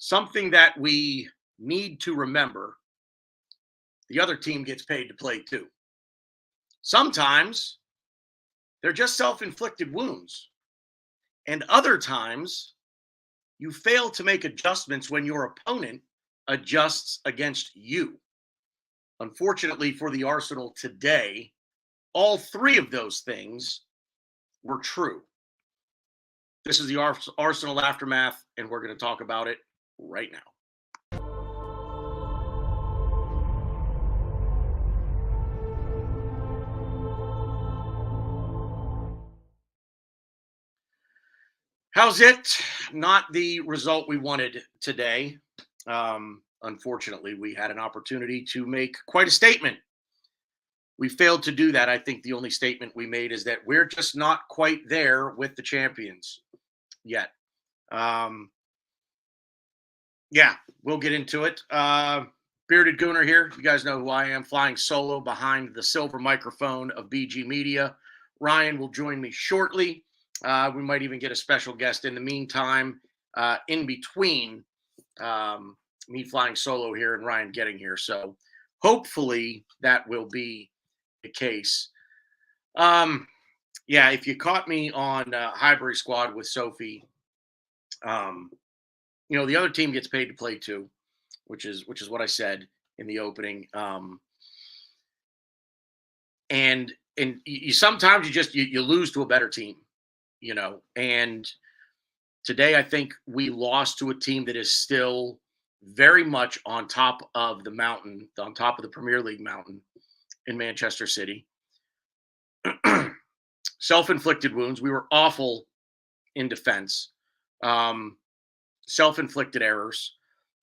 something that we need to remember, the other team gets paid to play too. Sometimes they're just self-inflicted wounds, and other times you fail to make adjustments when your opponent adjusts against you. Unfortunately for the Arsenal today, all three of those things were true. This is the Arsenal aftermath, and we're going to talk about it right now. How's it? Not the result we wanted today. Unfortunately, we had an opportunity to make quite a statement. We failed to do that. I think the only statement we made is that we're just not quite there with the champions yet. Yeah, we'll get into it. Bearded Gooner here. You guys know who I am, flying solo behind the silver microphone of BG Media. Ryan will join me shortly. We might even get a special guest in the meantime, in between me flying solo here and Ryan getting here. So hopefully that will be the case. Yeah, if you caught me on Highbury Squad with Sophie, the other team gets paid to play too, which is what I said in the opening. And you sometimes you lose to a better team, and today I think we lost to a team that is still very much on top of the mountain, on top of the Premier League mountain in Manchester City. Self-inflicted wounds. We were awful in defense. Self-inflicted errors.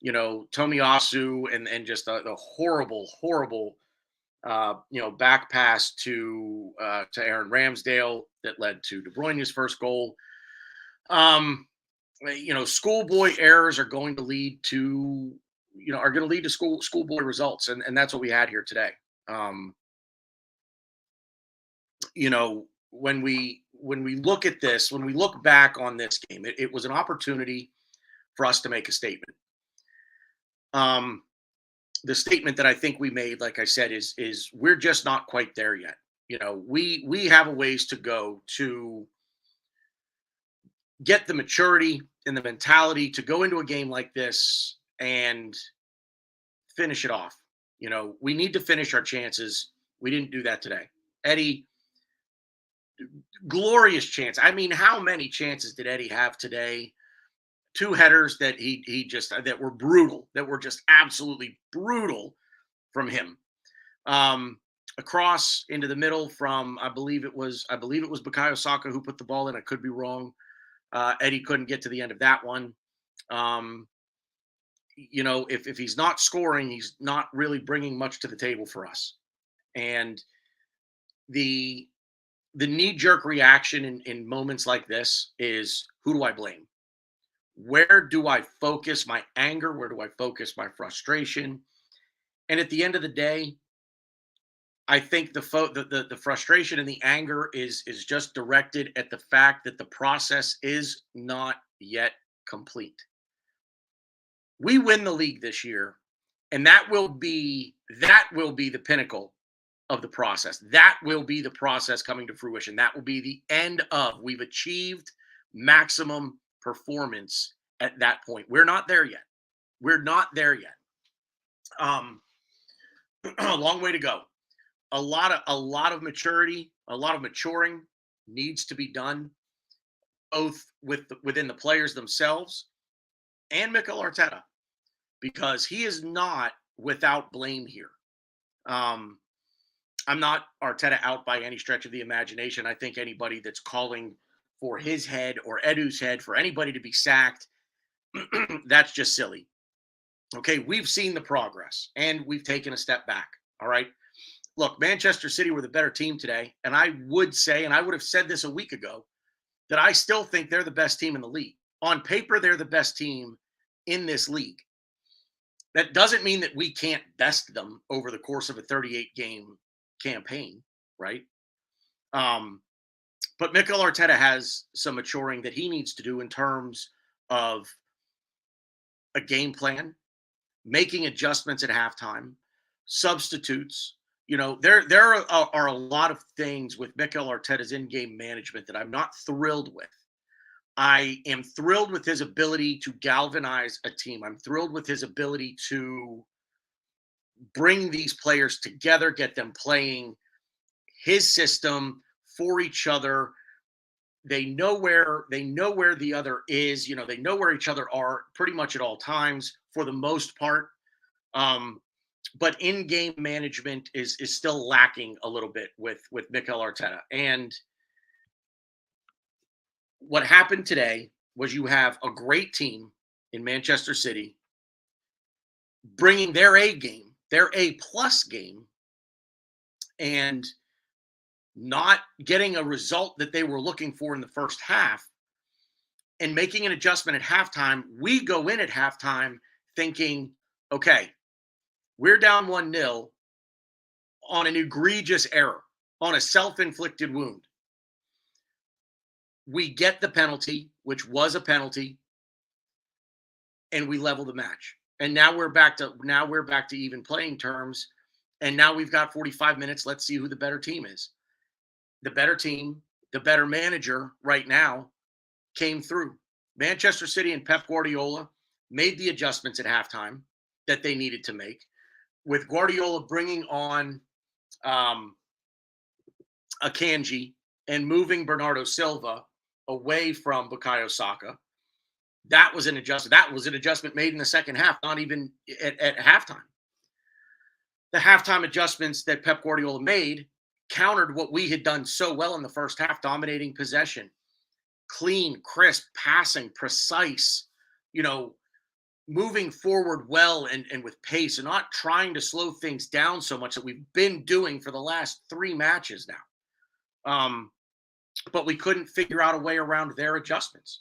Tomiyasu and just the horrible back pass to Aaron Ramsdale that led to De Bruyne's first goal. Schoolboy errors are going to lead to schoolboy results, and that's what we had here today. When we look at this, when we look back on this game, it was an opportunity for us to make a statement. The statement that I think we made, like I said, is we're just not quite there yet. We have a ways to go to get the maturity and the mentality to go into a game like this and finish it off. We need to finish our chances. We didn't do that today. Eddie, glorious chance. I mean, how many chances did Eddie have today? Two headers that that were brutal, that were just absolutely brutal from him. Across into the middle from I believe it was Bukayo Saka who put the ball in. I could be wrong. Eddie couldn't get to the end of that one. If he's not scoring, he's not really bringing much to the table for us. And the knee-jerk reaction in moments like this is, who do I blame? Where do I focus my anger? Where do I focus my frustration? And at the end of the day, I think the frustration and the anger is just directed at the fact that the process is not yet complete. We win the league this year, and that will be the pinnacle of the process. That will be the process coming to fruition. That will be the end of, we've achieved maximum performance at that point. We're not there yet. A long way to go. A lot of maturity, a lot of maturing needs to be done, both within the players themselves and Mikel Arteta, because he is not without blame here. I'm not Arteta out by any stretch of the imagination. I think anybody that's calling for his head or Edu's head, for anybody to be sacked, that's just silly. Okay, we've seen the progress, and we've taken a step back, all right? Look, Manchester City were the better team today, and I would say, and I would have said this a week ago, that I still think they're the best team in the league. On paper, they're the best team in this league. That doesn't mean that we can't best them over the course of a 38-game campaign, right? But Mikel Arteta has some maturing that he needs to do in terms of a game plan, making adjustments at halftime, substitutes. There are a lot of things with Mikel Arteta's in-game management that I'm not thrilled with. I am thrilled with his ability to galvanize a team. I'm thrilled with his ability to bring these players together, get them playing his system for each other. They know where the other is. They know where each other are pretty much at all times for the most part. But in-game management is still lacking a little bit with Mikel Arteta. And what happened today was you have a great team in Manchester City bringing their A game, their A-plus game, and not getting a result that they were looking for in the first half and making an adjustment at halftime. We go in at halftime thinking, okay, we're down 1-0 on an egregious error, on a self-inflicted wound. We get the penalty, which was a penalty, and we level the match. And now we're back to even playing terms. And now we've got 45 minutes. Let's see who the better team is. The better team, the better manager right now came through. Manchester City and Pep Guardiola made the adjustments at halftime that they needed to make. With Guardiola bringing on Akanji and moving Bernardo Silva away from Bukayo Saka, that was an adjustment. That was an adjustment made in the second half, not even at halftime. The halftime adjustments that Pep Guardiola made countered what we had done so well in the first half, dominating possession, clean, crisp, passing, precise, moving forward well and with pace, and not trying to slow things down so much that we've been doing for the last 3 matches now. But we couldn't figure out a way around their adjustments.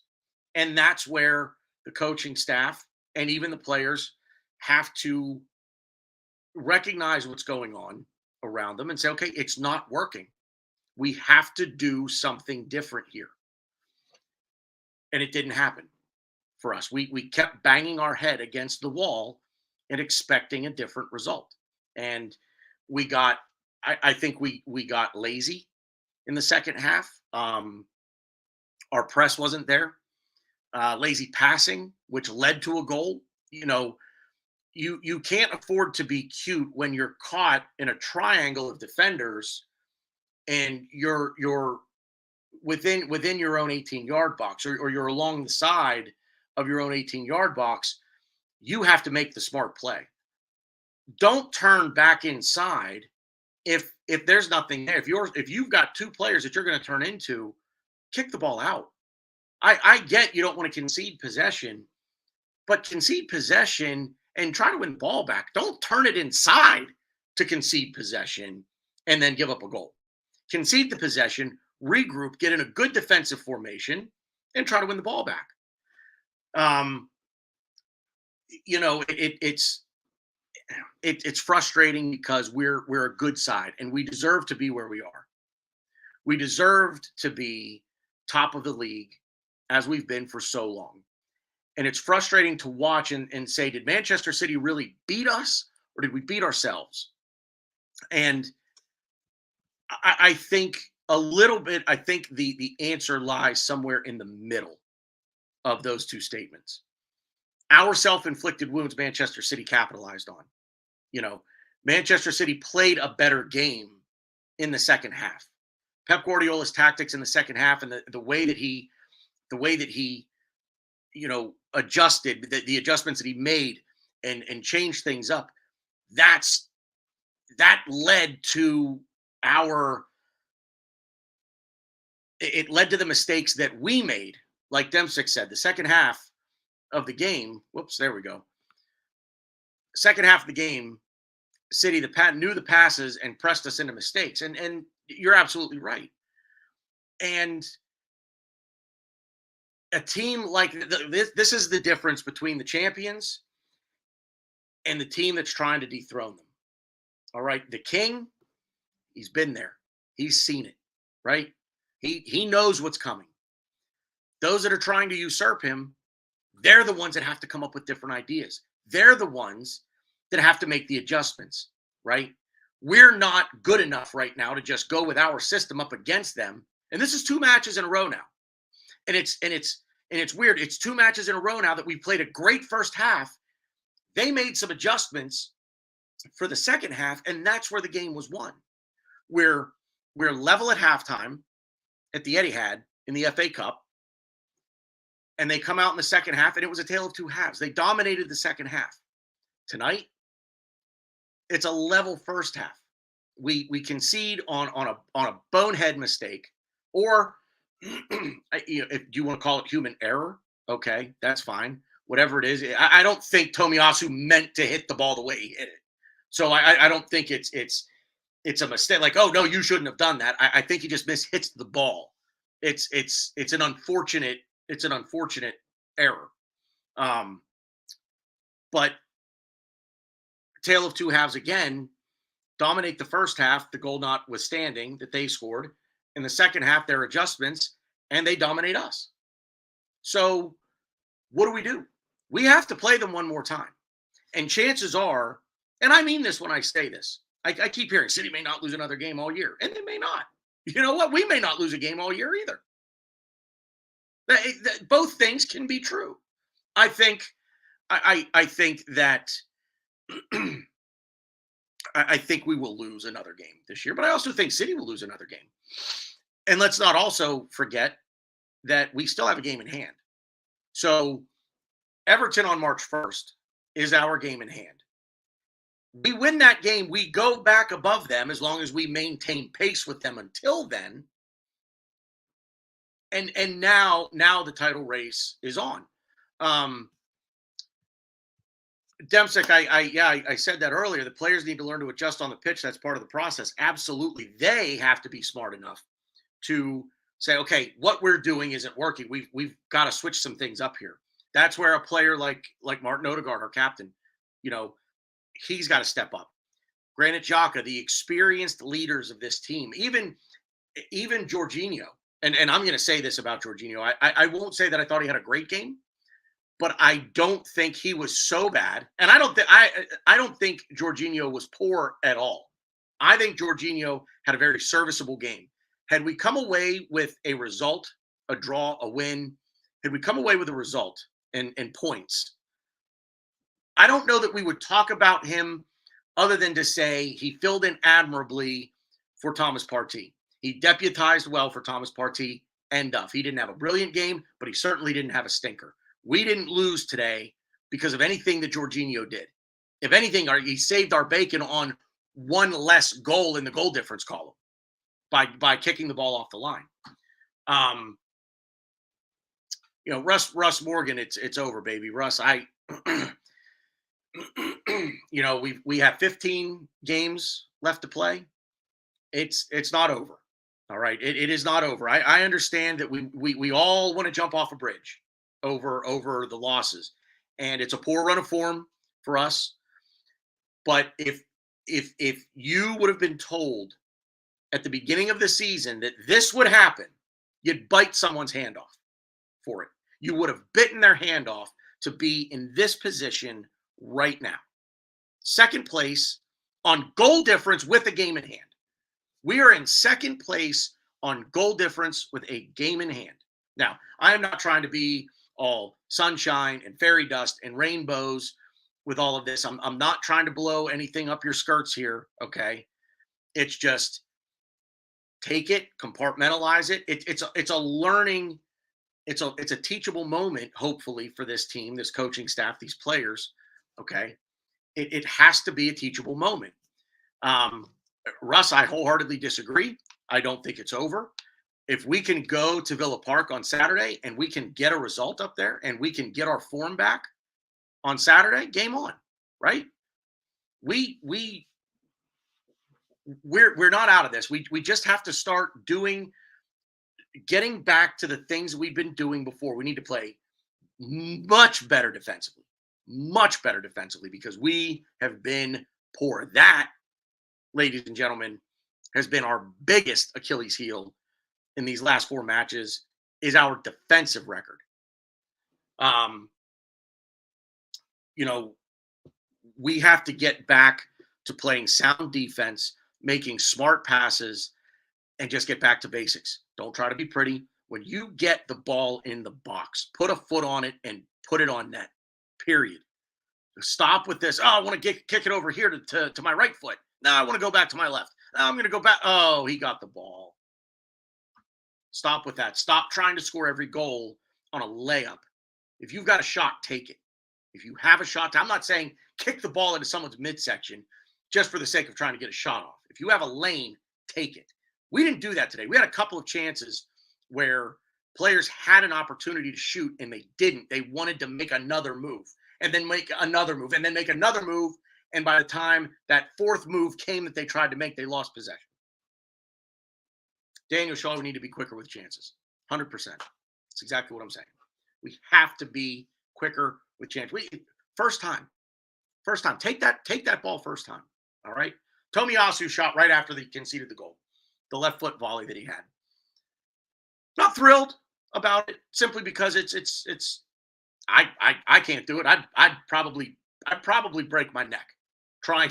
And that's where the coaching staff and even the players have to recognize what's going on around them and say, okay, it's not working. We have to do something different here. And it didn't happen for us. We kept banging our head against the wall and expecting a different result. And I think we got lazy in the second half. Our press wasn't there. Lazy passing, which led to a goal. You can't afford to be cute when you're caught in a triangle of defenders and you're within your own 18-yard box, or you're along the side of your own 18-yard box. You have to make the smart play. Don't turn back inside if there's nothing there. If you've got 2 players that you're going to turn into, kick the ball out. I get you don't want to concede possession, but concede possession and try to win the ball back. Don't turn it inside to concede possession and then give up a goal. Concede the possession, regroup, get in a good defensive formation, and try to win the ball back. It's frustrating because we're a good side and we deserve to be where we are. We deserved to be top of the league as we've been for so long. And it's frustrating to watch and say, did Manchester City really beat us or did we beat ourselves? And I think a little bit, I think the answer lies somewhere in the middle of those 2 statements. Our self-inflicted wounds, Manchester City capitalized on. Manchester City played a better game in the second half. Pep Guardiola's tactics in the second half and the way that he adjusted, the adjustments that he made and changed things up, that led to it led to the mistakes that we made. Like Dempsey said, the second half of the game, second half of the game, City knew the passes and pressed us into mistakes. And you're absolutely right. And a team like this is the difference between the champions and the team that's trying to dethrone them. All right. The king, he's been there. He's seen it, right? He knows what's coming. Those that are trying to usurp him, They're the ones that have to come up with different ideas. They're the ones that have to make the adjustments, right? We're not good enough right now to just go with our system up against them. And this is 2 matches in a row now. And it's weird. It's 2 matches in a row now that we played a great first half. They made some adjustments for the second half, and that's where the game was won. We're level at halftime at the Etihad in the FA Cup, and they come out in the second half, and it was a tale of 2 halves. They dominated the second half. Tonight, it's a level first half. We concede on a bonehead mistake, or if you want to call it human error, okay, that's fine. Whatever it is, I don't think Tomiyasu meant to hit the ball the way he hit it. So I don't think it's a mistake. Like, oh no, you shouldn't have done that. I think he just mishits the ball. It's an unfortunate error. But tale of 2 halves again. Dominate the first half, the goal notwithstanding that they scored. In the second half, their adjustments, and they dominate us. So what do? We have to play them one more time. And chances are, and I mean this when I say this, I keep hearing City may not lose another game all year, and they may not. You know what? We may not lose a game all year either. Both things can be true. I think that I think we will lose another game this year, but I also think City will lose another game. And let's not also forget that we still have a game in hand. So Everton on March 1st is our game in hand. We win that game, we go back above them as long as we maintain pace with them until then. And now the title race is on. Demsick, I said that earlier. The players need to learn to adjust on the pitch. That's part of the process. Absolutely. They have to be smart enough to say, okay, what we're doing isn't working. We've got to switch some things up here. That's where a player like Martin Odegaard, our captain, he's got to step up. Granit Xhaka, the experienced leaders of this team, even Jorginho, and I'm going to say this about Jorginho. I won't say that I thought he had a great game, but I don't think he was so bad. And I don't think Jorginho was poor at all. I think Jorginho had a very serviceable game. Had we come away with a result, a draw, a win, had we come away with a result and points, I don't know that we would talk about him other than to say he filled in admirably for Thomas Partey. He deputized well for Thomas Partey, end of. He didn't have a brilliant game, but he certainly didn't have a stinker. We didn't lose today because of anything that Jorginho did. If anything, he saved our bacon on one less goal in the goal difference column by kicking the ball off the line. Russ Morgan, it's over, baby. Russ, we have 15 games left to play. It's not over. All right. It is not over. I understand that we all want to jump off a bridge over the losses, and it's a poor run of form for us. But if you would have been told at the beginning of the season that this would happen, you'd bite someone's hand off for it. You would have bitten their hand off to be in this position right now. Second place on goal difference with a game in hand. We are in second place on goal difference with a game in hand. Now, I am not trying to be all sunshine and fairy dust and rainbows with all of this. I'm not trying to blow anything up your skirts here, okay? It's just take it, compartmentalize it. It's a learning, it's a teachable moment, hopefully, for this team, this coaching staff, these players, okay? It has to be a teachable moment. Russ, I wholeheartedly disagree. I don't think it's over. If we can go to Villa Park on Saturday and we can get a result up there and we can get our form back on Saturday, game on, right? We're not out of this. We just have to start getting back to the things we've been doing before. We need to play much better defensively, because we have been poor. That, ladies and gentlemen, has been our biggest Achilles heel in these last 4 matches, is our defensive record. you know, we have to get back to playing sound defense, making smart passes, and just get back to basics. Don't try to be pretty. When you get the ball in the box, put a foot on it and put it on net. Period. Stop with this. Oh, I want to kick it over here to my right foot. No, I want to go back to my left. No, I'm going to go back. Oh, he got the ball. Stop with that. Stop trying to score every goal on a layup. If you've got a shot, take it. If you have a shot, I'm not saying kick the ball into someone's midsection just for the sake of trying to get a shot off. If you have a lane, take it. We didn't do that today. We had a couple of chances where players had an opportunity to shoot and they didn't. They wanted to make another move and then make another move and then make another move. And by the time that fourth move came that they tried to make, they lost possession. Daniel Shaw, we need to be quicker with chances. 100%. That's exactly what I'm saying. We have to be quicker with chances. First time. Take that ball first time. All right. Tomiyasu shot right after they conceded the goal. The left foot volley that he had. Not thrilled about it simply because I can't do it. I'd probably break my neck trying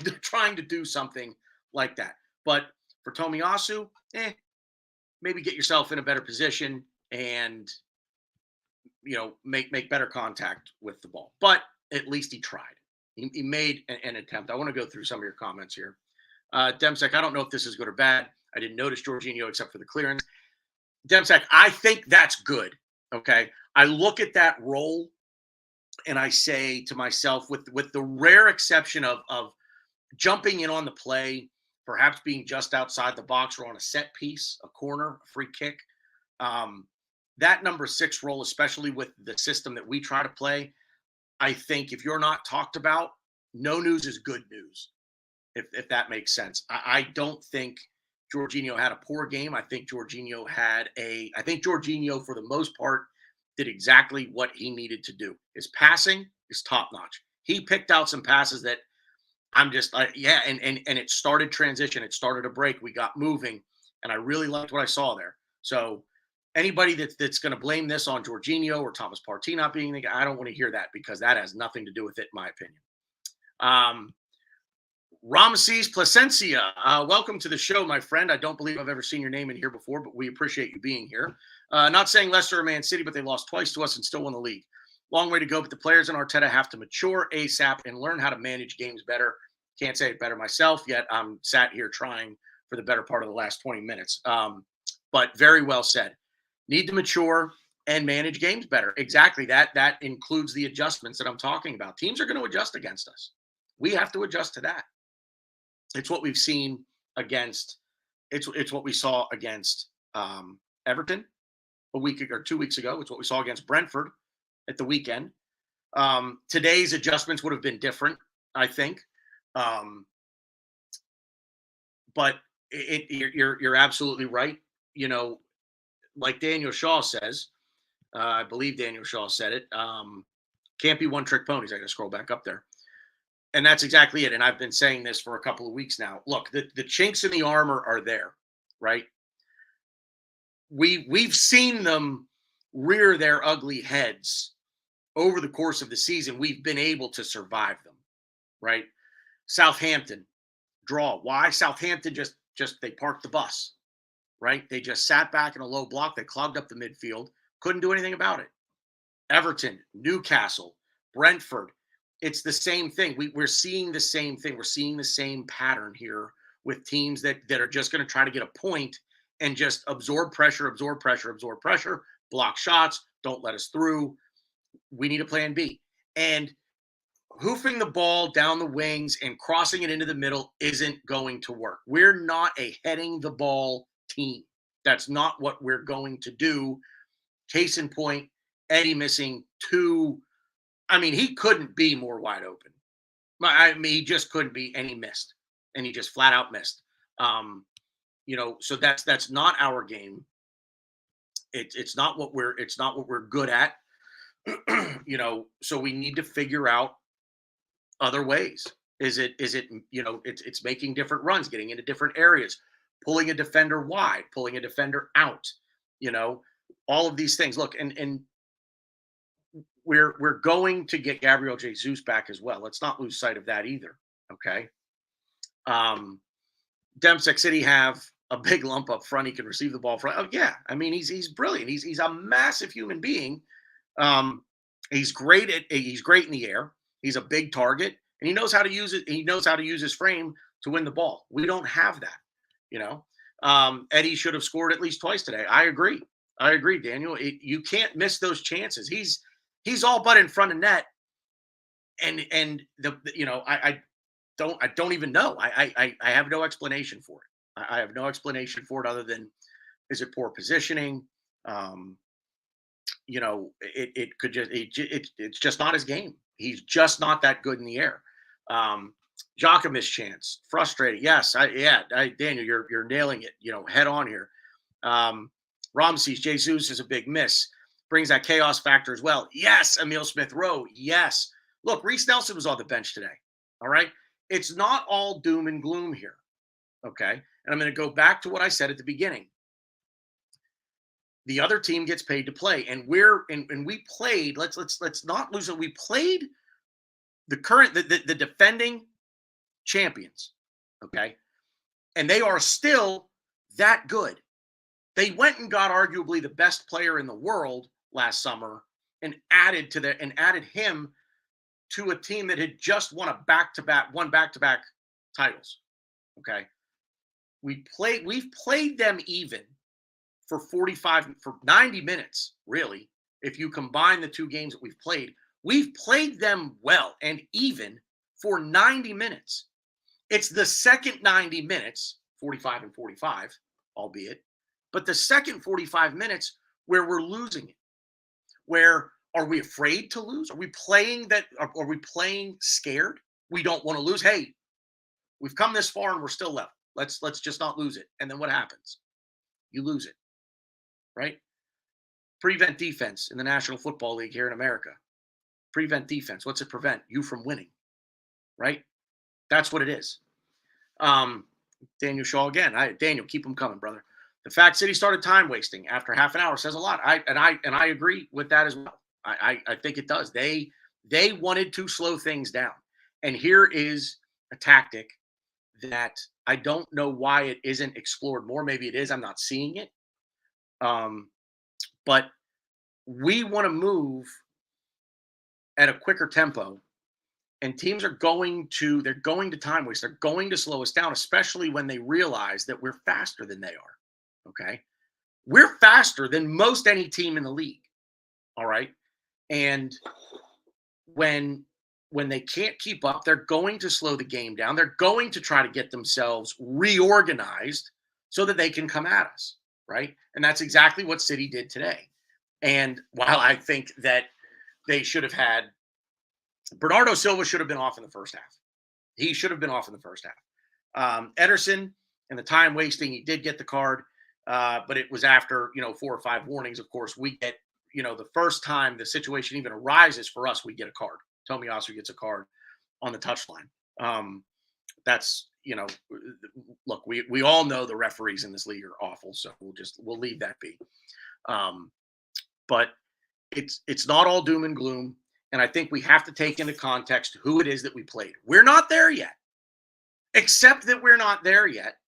to do something like that. But for Tomiyasu, maybe get yourself in a better position and make better contact with the ball. But at least he tried. He made an attempt. I want to go through some of your comments here. Demsek, I don't know if this is good or bad. I didn't notice Jorginho except for the clearance. Demsek, I think that's good. Okay. I look at that role and I say to myself, with the rare exception of jumping in on the play, perhaps being just outside the box or on a set piece, a corner, a free kick, that number 6 role, especially with the system that we try to play, I think if you're not talked about, no news is good news, if that makes sense. I don't think Jorginho had a poor game. I think Jorginho for the most part did exactly what he needed to do. His passing is top notch. He picked out some passes that I'm just and it started transition. It started a break. We got moving, and I really liked what I saw there. So anybody that's going to blame this on Jorginho or Thomas Partey not being the guy, I don't want to hear that because that has nothing to do with it, in my opinion. Ramses Placencia, welcome to the show, my friend. I don't believe I've ever seen your name in here before, but we appreciate you being here. Not saying Leicester or Man City, but they lost twice to us and still won the league. Long way to go, but the players in Arteta have to mature ASAP and learn how to manage games better. Can't say it better myself, yet I'm sat here trying for the better part of the last 20 minutes. But very well said. Need to mature and manage games better. Exactly. That includes the adjustments that I'm talking about. Teams are going to adjust against us. We have to adjust to that. It's what we've seen against. It's what we saw against Everton a week or 2 weeks ago. It's what we saw against Brentford at the weekend. Today's adjustments would have been different, I think. But you're absolutely right. Like Daniel Shaw says, I believe Daniel Shaw said it. Can't be one-trick ponies. I got to scroll back up there. And that's exactly it. And I've been saying this for a couple of weeks now. Look, the chinks in the armor are there, right? We've seen them rear their ugly heads over the course of the season. We've been able to survive them, right? Southampton, draw. Why? Southampton just they parked the bus, right? They just sat back in a low block. They clogged up the midfield. Couldn't do anything about it. Everton, Newcastle, Brentford. It's the same thing. We're seeing the same thing. We're seeing the same pattern here with teams that are just going to try to get a point and just absorb pressure, block shots, don't let us through. We need a plan B. And hoofing the ball down the wings and crossing it into the middle isn't going to work. We're not a heading the ball team. That's not what we're going to do. Case in point, Eddie missing 2. I mean, he couldn't be more wide open. I mean, he just couldn't be, and he missed. And he just flat out missed. So that's not our game. It's not what we're good at. So we need to figure out other ways. Is it it's making different runs, getting into different areas, pulling a defender wide, pulling a defender out, all of these things. Look, and we're going to get Gabriel Jesus back as well. Let's not lose sight of that either. Okay. Um, Dempsey City have a big lump up front. He can receive the ball front. Oh yeah, I mean he's brilliant. He's a massive human being. Um, he's great in the air. He's a big target, and he knows how to use it. He knows how to use his frame to win the ball. We don't have that. You know, Eddie should have scored at least twice today. I agree. I agree, Daniel. You can't miss those chances. He's all but in front of net, and I don't even know. I have no explanation for it. I have no explanation for it other than is it poor positioning? It could just it's just not his game. He's just not that good in the air. Jaka missed chance, frustrating. Yes, Daniel, you're nailing it. Head on here. Ramses Jesus is a big miss. Brings that chaos factor as well. Yes, Emil Smith Rowe. Yes. Look, Reese Nelson was on the bench today. All right. It's not all doom and gloom here. Okay. And I'm going to go back to what I said at the beginning. The other team gets paid to play. And we played, let's not lose it. We played the defending champions. Okay. And they are still that good. They went and got arguably the best player in the world last summer and added him to a team that had just won back-to-back titles. Okay. We've played them even for 90 minutes, really. If you combine the two games that we've played them well and even for 90 minutes. It's the second 90 minutes, 45 and 45, albeit, but the second 45 minutes where we're losing it. Where are we afraid to lose? Are we playing that? Are we playing scared? We don't want to lose. Hey, we've come this far and we're still level. Let's just not lose it. And then what happens? You lose it, right? Prevent defense in the National Football League here in America. Prevent defense. What's it prevent? You from winning, right? That's what it is. Daniel Shaw again. Daniel, keep them coming, brother. The fact City started time wasting after half an hour says a lot. I agree with that as well. I think it does. They wanted to slow things down. And here is a tactic that I don't know why it isn't explored more. Maybe it is. I'm not seeing it. But we want to move at a quicker tempo. And teams are going to time waste. They're going to slow us down, especially when they realize that we're faster than they are. Okay. We're faster than most any team in the league. All right. And when they can't keep up, they're going to slow the game down. They're going to try to get themselves reorganized so that they can come at us. Right. And that's exactly what City did today. And while I think that they should have had Bernardo Silva should have been off in the first half. He should have been off in the first half. Ederson and the time wasting, he did get the card. But it was after, 4 or 5 warnings. Of course, we get, the first time the situation even arises for us, we get a card. Tomiyasu gets a card on the touchline. That's, look, we all know the referees in this league are awful. So we'll leave that be. But it's not all doom and gloom. And I think we have to take into context who it is that we played. We're not there yet, except that we're not there yet.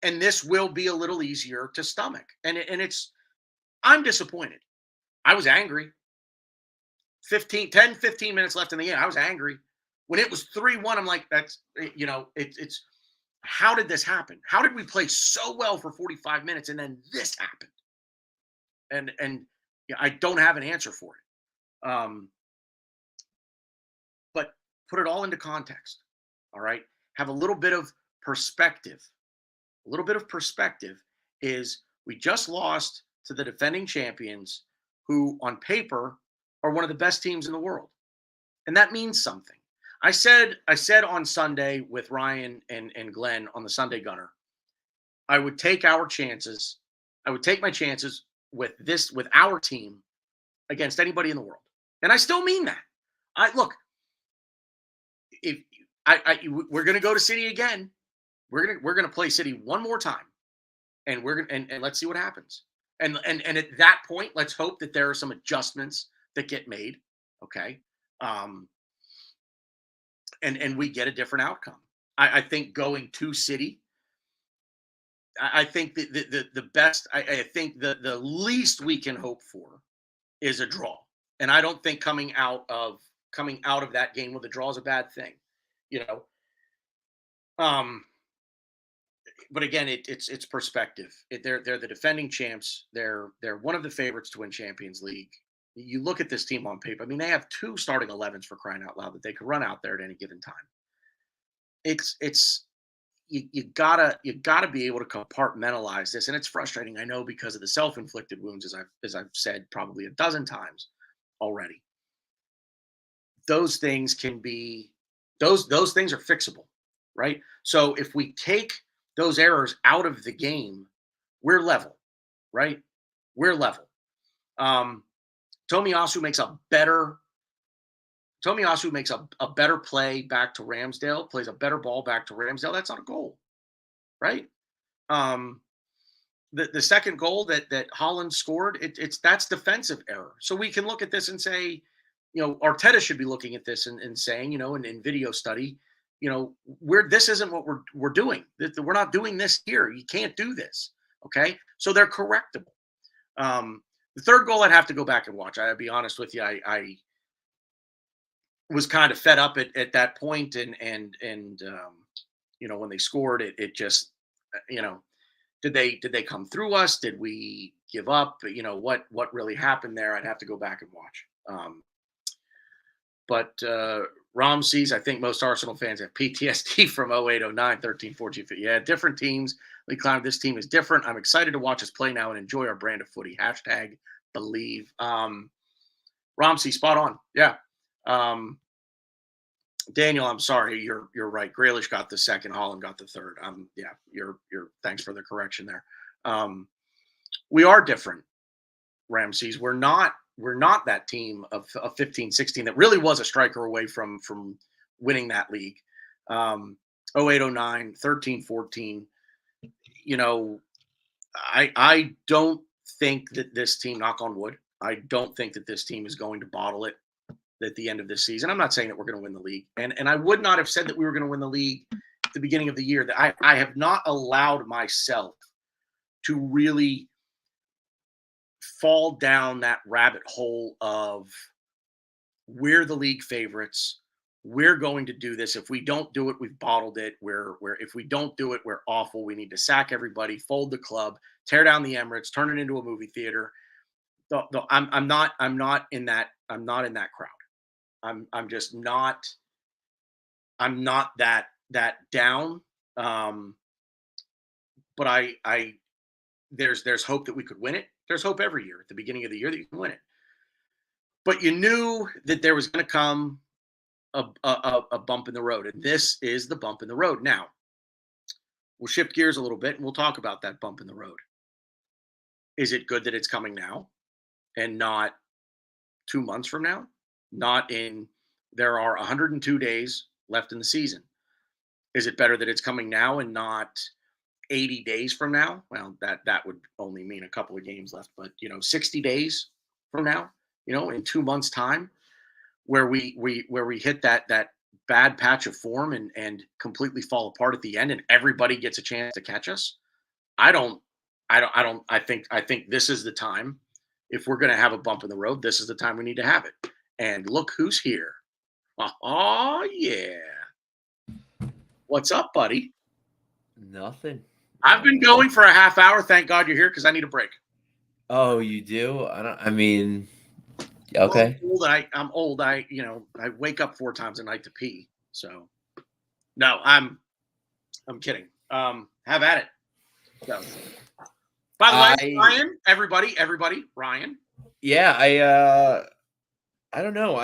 And this will be a little easier to stomach. I'm disappointed. I was angry. 15 minutes left in the game. I was angry. When it was 3-1, I'm like, it's how did this happen? How did we play so well for 45 minutes and then this happened? And I don't have an answer for it. But put it all into context. All right. Have a little bit of perspective. A little bit of perspective is we just lost to the defending champions who on paper are one of the best teams in the world. And that means something. I said on Sunday with Ryan and Glenn on the Sunday Gunner, I would take our chances. I would take my chances with our team against anybody in the world. And I still mean that. We're going to go to City again. We're gonna play City one more time, and and let's see what happens. And at that point, let's hope that there are some adjustments that get made. Okay. Um, and we get a different outcome. I think going to City, I think the best, I think the least we can hope for is a draw. And I don't think coming out of that game with a draw is a bad thing, you know. Um, but again, it's perspective. They're the defending champs. They're one of the favorites to win Champions League. You look at this team on paper. I mean, they have two starting 11s for crying out loud that they could run out there at any given time. It's you gotta be able to compartmentalize this, and it's frustrating. I know because of the self-inflicted wounds, as I've said probably a dozen times already. Those things can be those things are fixable, right? So if we take those errors out of the game, we're level, right? We're level. Um, Tomiyasu makes a better Tomiyasu makes a better play back to Ramsdale, plays a better ball back to Ramsdale. That's not a goal, right? Um, the second goal that Holland scored, it's that's defensive error. So we can look at this and say, Arteta should be looking at this and saying, in video study, this isn't what we're doing. We're not doing this here. You can't do this. Okay, so they're correctable. The third goal, I'd have to go back and watch. I'll be honest with you, I was kind of fed up at that point, and when they scored, it just did they come through us? Did we give up? What really happened there? I'd have to go back and watch. But Ramses, I think most Arsenal fans have PTSD from 08, 09, 13, 14, 15. Yeah, different teams. Lee Clown, this team is different. I'm excited to watch us play now and enjoy our brand of footy. Hashtag believe. Ramsey, spot on. Yeah. Daniel, I'm sorry. You're right. Grealish got the second. Holland got the third. Yeah, you're thanks for the correction there. We are different, Ramses. We're not that team of 15, 16 that really was a striker away from winning that league. 08, 09, 13, 14. I don't think that this team, knock on wood, I don't think that this team is going to bottle it at the end of this season. I'm not saying that we're going to win the league. And I would not have said that we were going to win the league at the beginning of the year. That I have not allowed myself to really fall down that rabbit hole of we're the league favorites. We're going to do this. If we don't do it, we've bottled it. If we don't do it, we're awful. We need to sack everybody, fold the club, tear down the Emirates, turn it into a movie theater. I'm not in that crowd. I'm just not. I'm not that down. But there's hope that we could win it. There's hope every year at the beginning of the year that you can win it. But you knew that there was going to come a bump in the road, and this is the bump in the road. Now, we'll shift gears a little bit, and we'll talk about that bump in the road. Is it good that it's coming now and not 2 months from now? There are 102 days left in the season. Is it better that it's coming now and not 80 days from now? Well, that would only mean a couple of games left, but 60 days from now, in 2 months' time, where we hit that bad patch of form and completely fall apart at the end, and everybody gets a chance to catch us. I think this is the time. If we're going to have a bump in the road, this is the time we need to have it. And look who's here. Oh, yeah. What's up, buddy? Nothing. I've been going for a half hour. Thank God you're here because I need a break. Oh, you do? Okay. I'm old. I wake up 4 times a night to pee. So, no, I'm kidding. Have at it. So, by the way, Ryan, everybody, Ryan. Yeah, I don't know.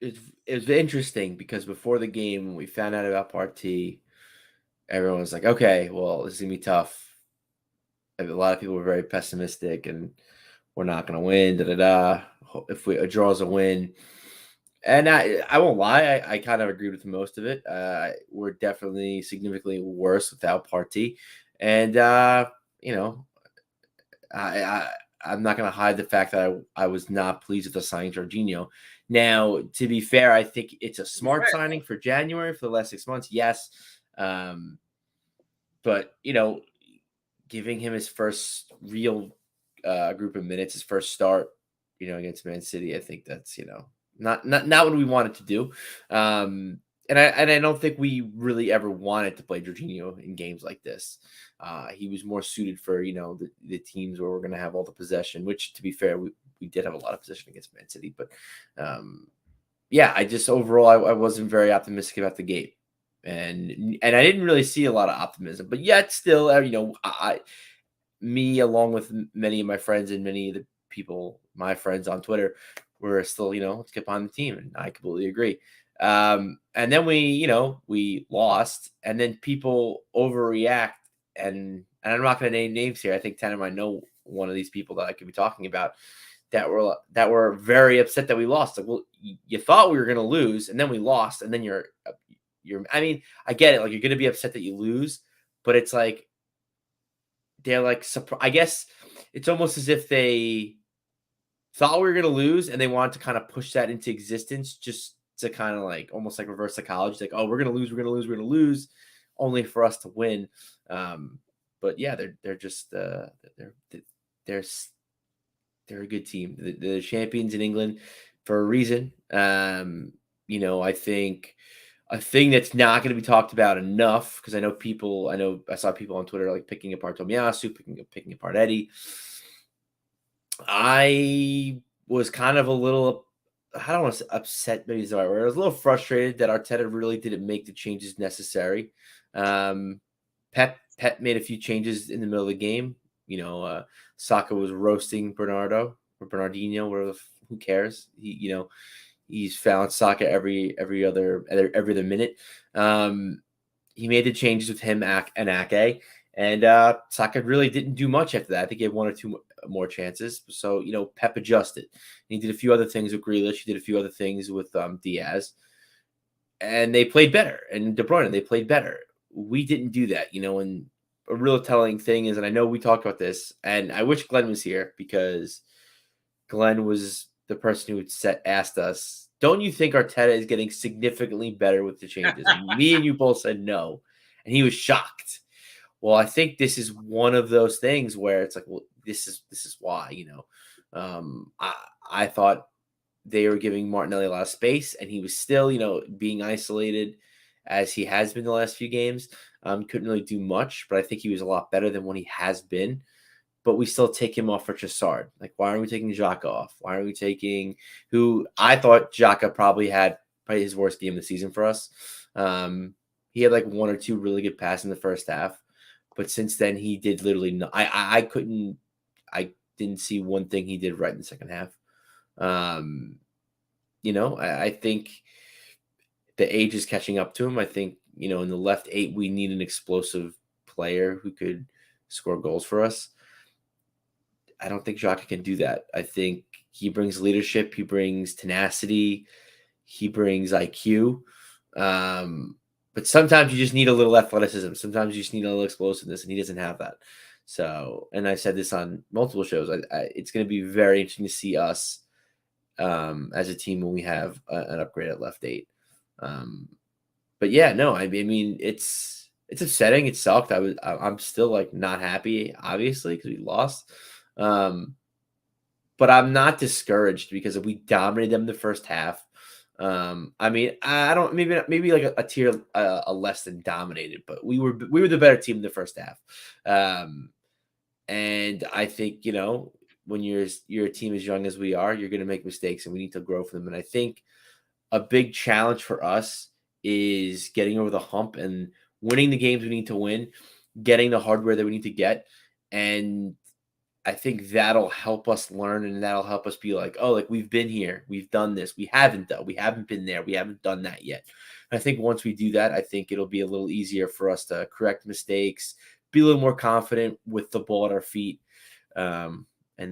It's interesting because before the game, when we found out about Partey, everyone was like, okay, well, this is going to be tough. A lot of people were very pessimistic and we're not going to win, If a draw is a win. And I won't lie, I kind of agreed with most of it. We're definitely significantly worse without Partey. And, I'm not going to hide the fact that I was not pleased with the signing Jorginho. Now, to be fair, I think it's a smart signing for January for the last 6 months. Yes. But, giving him his first real group of minutes, his first start, against Man City, I think that's, not what we wanted to do. And I don't think we really ever wanted to play Jorginho in games like this. He was more suited for, the teams where we're going to have all the possession, which, to be fair, we did have a lot of possession against Man City. But, yeah, I just overall, I wasn't very optimistic about the game. And I didn't really see a lot of optimism. But yet still, me, along with many of my friends and many of the people, my friends on Twitter, were still, let's get behind the team. And I completely agree. And then we lost, and then people overreact, and I'm not going to name names here. I think Tanner might know one of these people that I could be talking about that were very upset that we lost. Like, well, you thought we were going to lose, and then we lost, and then you're. I mean, I get it. Like, you're going to be upset that you lose, but it's like they're like, I guess it's almost as if they thought we were going to lose, and they wanted to kind of push that into existence, just to kind of like almost like reverse psychology, like, oh, we're going to lose, only for us to win. But yeah, they're just they're a good team. They're champions in England for a reason. I think a thing that's not going to be talked about enough, because I saw people on Twitter like picking apart Tomiyasu, picking apart Eddie. I was kind of a little, I don't want to say upset, maybe is the right word. I was a little frustrated that Arteta really didn't make the changes necessary. Pep made a few changes in the middle of the game. Saka was roasting Bernardinho, who cares? He's found Saka every other minute. He made the changes with him and Ake, and Saka really didn't do much after that. I think he had one or two more chances. So, Pep adjusted. He did a few other things with Grealish. He did a few other things with Diaz. And they played better. And De Bruyne, they played better. We didn't do that, and a real telling thing is, and I know we talked about this, and I wish Glenn was here, because Glenn was the person who asked us, don't you think Arteta is getting significantly better with the changes? And me and you both said no. And he was shocked. Well, I think this is one of those things where it's like, well, this is why, I thought they were giving Martinelli a lot of space, and he was still, being isolated as he has been the last few games. Couldn't really do much, but I think he was a lot better than what he has been. But we still take him off for Trossard. Like, why aren't we taking Xhaka off? Why aren't we taking who I thought Xhaka probably had his worst game of the season for us? He had like one or two really good passes in the first half, but since then he did literally no. I didn't see one thing he did right in the second half. I think the age is catching up to him. I think, in the left 8, we need an explosive player who could score goals for us. I don't think Xhaka can do that. I think he brings leadership. He brings tenacity. He brings IQ. But sometimes you just need a little athleticism. Sometimes you just need a little explosiveness, and he doesn't have that. So, and I said this on multiple shows, it's going to be very interesting to see us as a team when we have an upgrade at left 8. But yeah, no, I mean, it's upsetting. It sucked. I'm still like not happy, obviously, because we lost. But I'm not discouraged, because we dominated them the first half. I mean, I don't, maybe like a tier less than dominated, but we were the better team in the first half. And I think, when you're a team as young as we are, you're going to make mistakes, and we need to grow from them. And I think a big challenge for us is getting over the hump and winning the games we need to win, getting the hardware that we need to get. And I think that'll help us learn, and that'll help us be like, oh, like, we've been here, we've done this, we haven't been there, we haven't done that yet. And I think once we do that, I think it'll be a little easier for us to correct mistakes, be a little more confident with the ball at our feet, and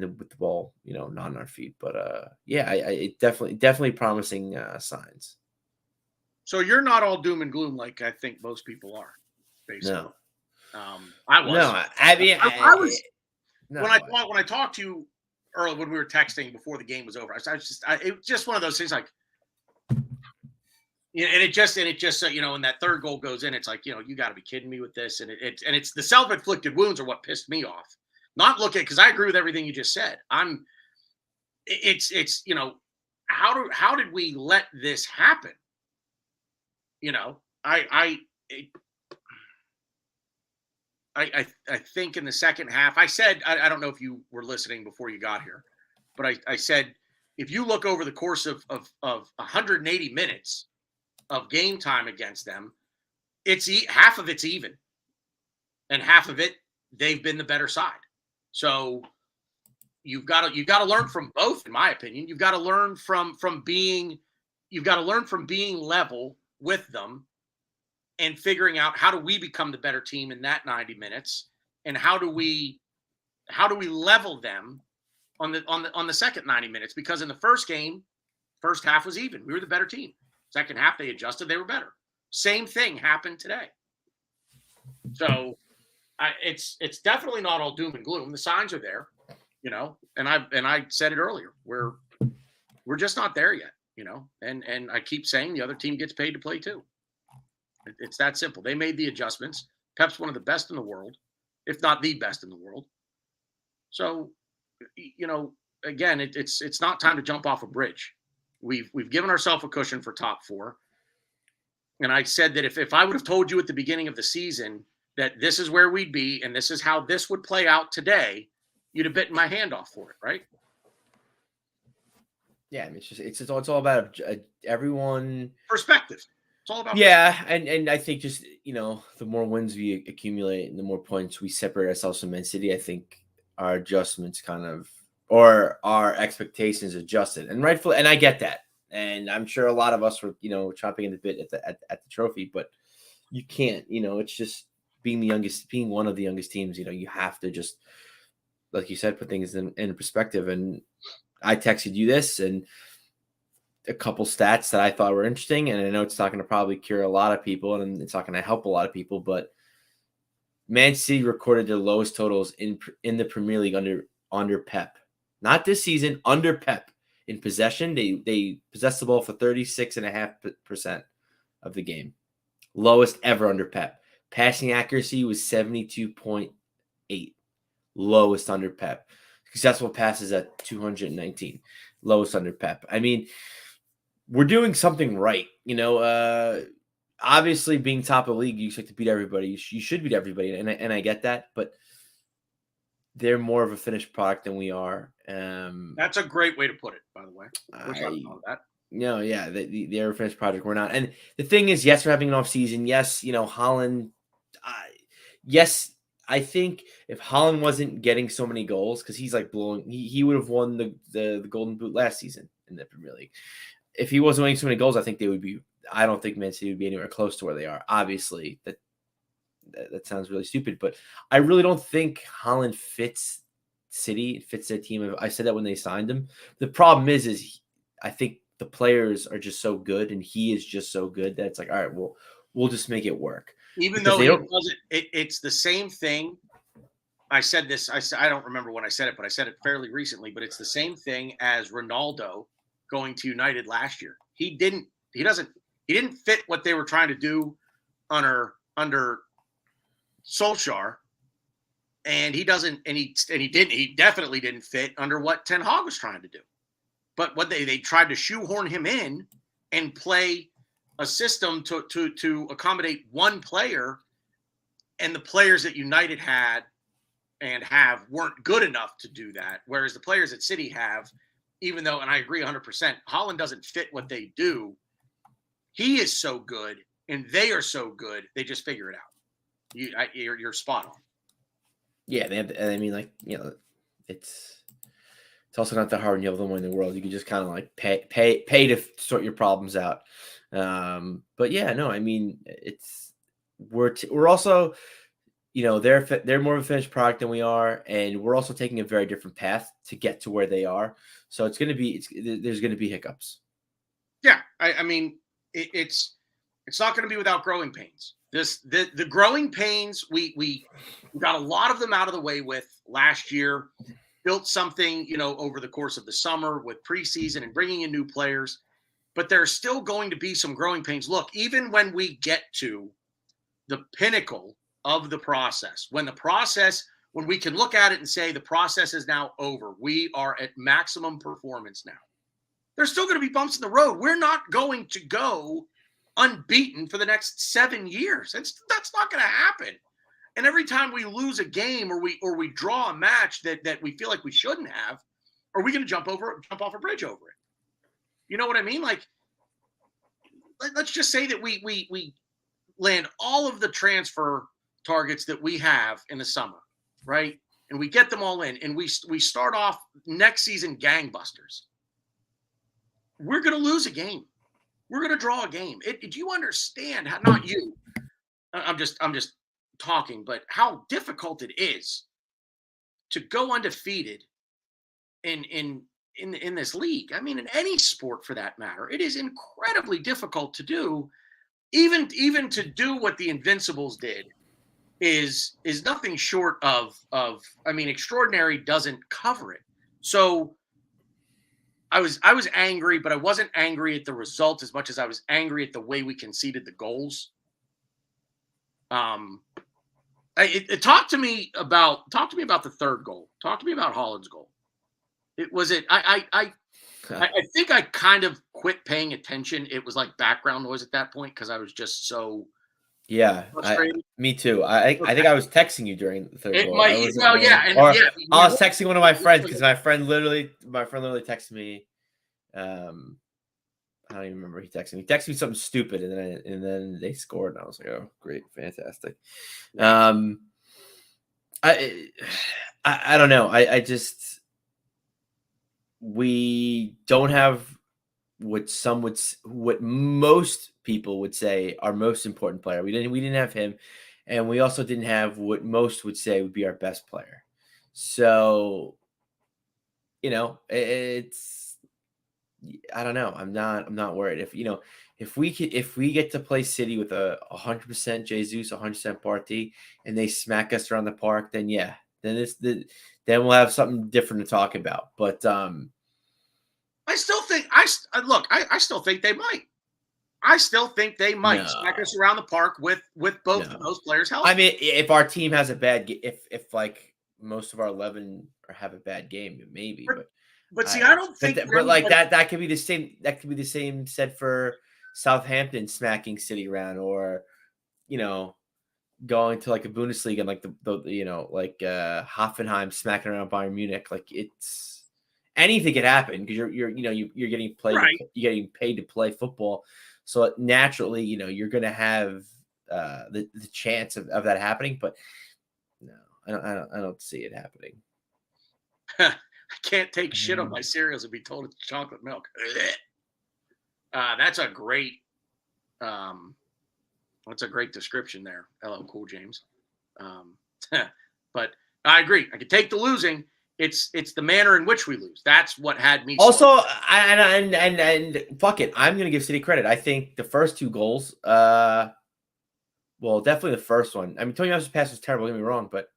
then with the ball, not on our feet. But yeah, it definitely promising signs. So you're not all doom and gloom like I think most people are, basically. No. I was. No, I mean, I was. No, when I talked to you early when we were texting before the game was over. It was just one of those things like, you know, and it just you know, when that third goal goes in, it's like, you know, you got to be kidding me with this. And it's the self-inflicted wounds are what pissed me off. Not looking, because I agree with everything you just said. It's you know, how did we let this happen? You know, I think in the second half, I said, I don't know if you were listening before you got here, but I said, if you look over the course of 180 minutes of game time against them, half of it's even, and half of it they've been the better side. So you've got to learn from both, in my opinion. You've got to learn from being level with them and figuring out, how do we become the better team in that 90 minutes, and how do we level them on the second 90 minutes? Because in the first game, first half was even. We were the better team. Second half, they adjusted. They were better. Same thing happened today. So it's definitely not all doom and gloom. The signs are there, you know. And I said it earlier. We're just not there yet, you know. And I keep saying the other team gets paid to play too. It's that simple. They made the adjustments. Pep's one of the best in the world, if not the best in the world. So, you know, again, it's not time to jump off a bridge. We've given ourselves a cushion for top four. And I said that if I would have told you at the beginning of the season that this is where we'd be and this is how this would play out today, you'd have bitten my hand off for it, right? Yeah, I mean, it's all about everyone perspective. It's all about and I think just, you know, the more wins we accumulate and the more points we separate ourselves from Man City, I think our adjustments or our expectations adjusted, and rightfully, and I get that, and I'm sure a lot of us were, you know, chomping at the bit at the trophy, but you can't, you know, it's just being one of the youngest teams, you know, you have to just, like you said, put things in perspective. And I texted you this and a couple stats that I thought were interesting, and I know it's not going to probably cure a lot of people, and it's not going to help a lot of people, but Man City recorded their lowest totals in the Premier League under Pep. Not this season, under Pep. In possession, they possessed the ball for 36.5% of the game. Lowest ever under Pep. Passing accuracy was 72.8. Lowest under Pep. Successful passes at 219. Lowest under Pep. I mean, we're doing something right. You know, obviously being top of the league, you expect to beat everybody. You should beat everybody, and I get that, but they're more of a finished product than we are. That's a great way to put it, by the way. That. No, yeah, they're a finished project. We're not. And the thing is, yes, we're having an off season. Yes, you know, Haaland. Yes, I think if Haaland wasn't getting so many goals, because he's like blowing, he would have won the Golden Boot last season in the Premier League. If he wasn't winning so many goals, I think they would be. I don't think Man City would be anywhere close to where they are. Obviously, that sounds really stupid, but I really don't think Haaland fits City, fits their team. I said that when they signed him. The problem is I think the players are just so good, and he is just so good that it's like, all right, we'll just make it work. Even though he wasn't, it's the same thing. I said this. I don't remember when I said it, but I said it fairly recently. But it's the same thing as Ronaldo going to United last year. He didn't fit what they were trying to do under Solskjaer, and he definitely didn't fit under what Ten Hag was trying to do. But what they tried to shoehorn him in and play a system to accommodate one player, and the players that United had and have weren't good enough to do that. Whereas the players at City have, even though, and I agree 100%, Haaland doesn't fit what they do. He is so good, and they are so good. They just figure it out. You're spot on. Yeah, they have. I mean, like, you know, it's also not that hard when you have the one in the world. You can just kind of like pay to sort your problems out. But yeah, no, I mean, we're also, you know, they're more of a finished product than we are, and we're also taking a very different path to get to where they are. So there's going to be hiccups. Yeah, I mean, it's not going to be without growing pains. The growing pains we got a lot of them out of the way with last year. built something, over the course of the summer with preseason and bringing in new players, but there's still going to be some growing pains. Look, even when we get to the pinnacle of the process, when we can look at it and say the process is now over, we are at maximum performance now, there's still going to be bumps in the road. We're not going to go unbeaten for the next 7 years. That's not going to happen. And every time we lose a game or we draw a match that we feel like we shouldn't have, are we going to jump off a bridge over it? You know what I mean? Like, let's just say that we land all of the transfer targets that we have in the summer, right? And we get them all in, and we start off next season gangbusters. We're going to lose a game. We're going to draw a game. Do you understand how? Not you. I'm just talking, but how difficult it is to go undefeated in this league. I mean, in any sport for that matter, it is incredibly difficult to do. Even to do what the Invincibles did is nothing short of I mean, extraordinary doesn't cover it. So I was angry, but I wasn't angry at the result as much as I was angry at the way we conceded the goals. Talk to me about the third goal. Talk to me about Holland's goal. I think I kind of quit paying attention. It was like background noise at that point because I was just so frustrated. Me too. I think I was texting you during the third goal. I was texting one of my friends because my friend literally texted me. I don't even remember. He texted me something stupid, and then they scored, and I was like, "Oh, great, fantastic." I don't know. I just we don't have what most people would say our most important player. We didn't have him, and we also didn't have what most would say would be our best player. So, it's. I don't know. I'm not worried. If we get to play City with 100% Jesus, 100% Partey, and they smack us around the park, then yeah, then we'll have something different to talk about. But I still think I still think they might. I still think they might smack us around the park with both of those players healthy. I mean, if our team has a bad if like most of our 11 have a bad game, maybe, But see, I don't think. But like that could be the same. That could be the same said for Southampton smacking City around, or going to like a Bundesliga and like the Hoffenheim smacking around Bayern Munich. Like, it's anything could happen because you're getting played. Right. You're getting paid to play football, so naturally you're going to have the chance of that happening. But no, I don't see it happening. I can't take shit on my cereals and be told it's chocolate milk. That's a great description there. Hello, Cool James. But I agree. I could take the losing. It's the manner in which we lose. That's what had me. Also, and fuck it. I'm going to give City credit. I think the first two goals, well, definitely the first one. I mean, Tony Alves' pass was terrible. Don't get me wrong, but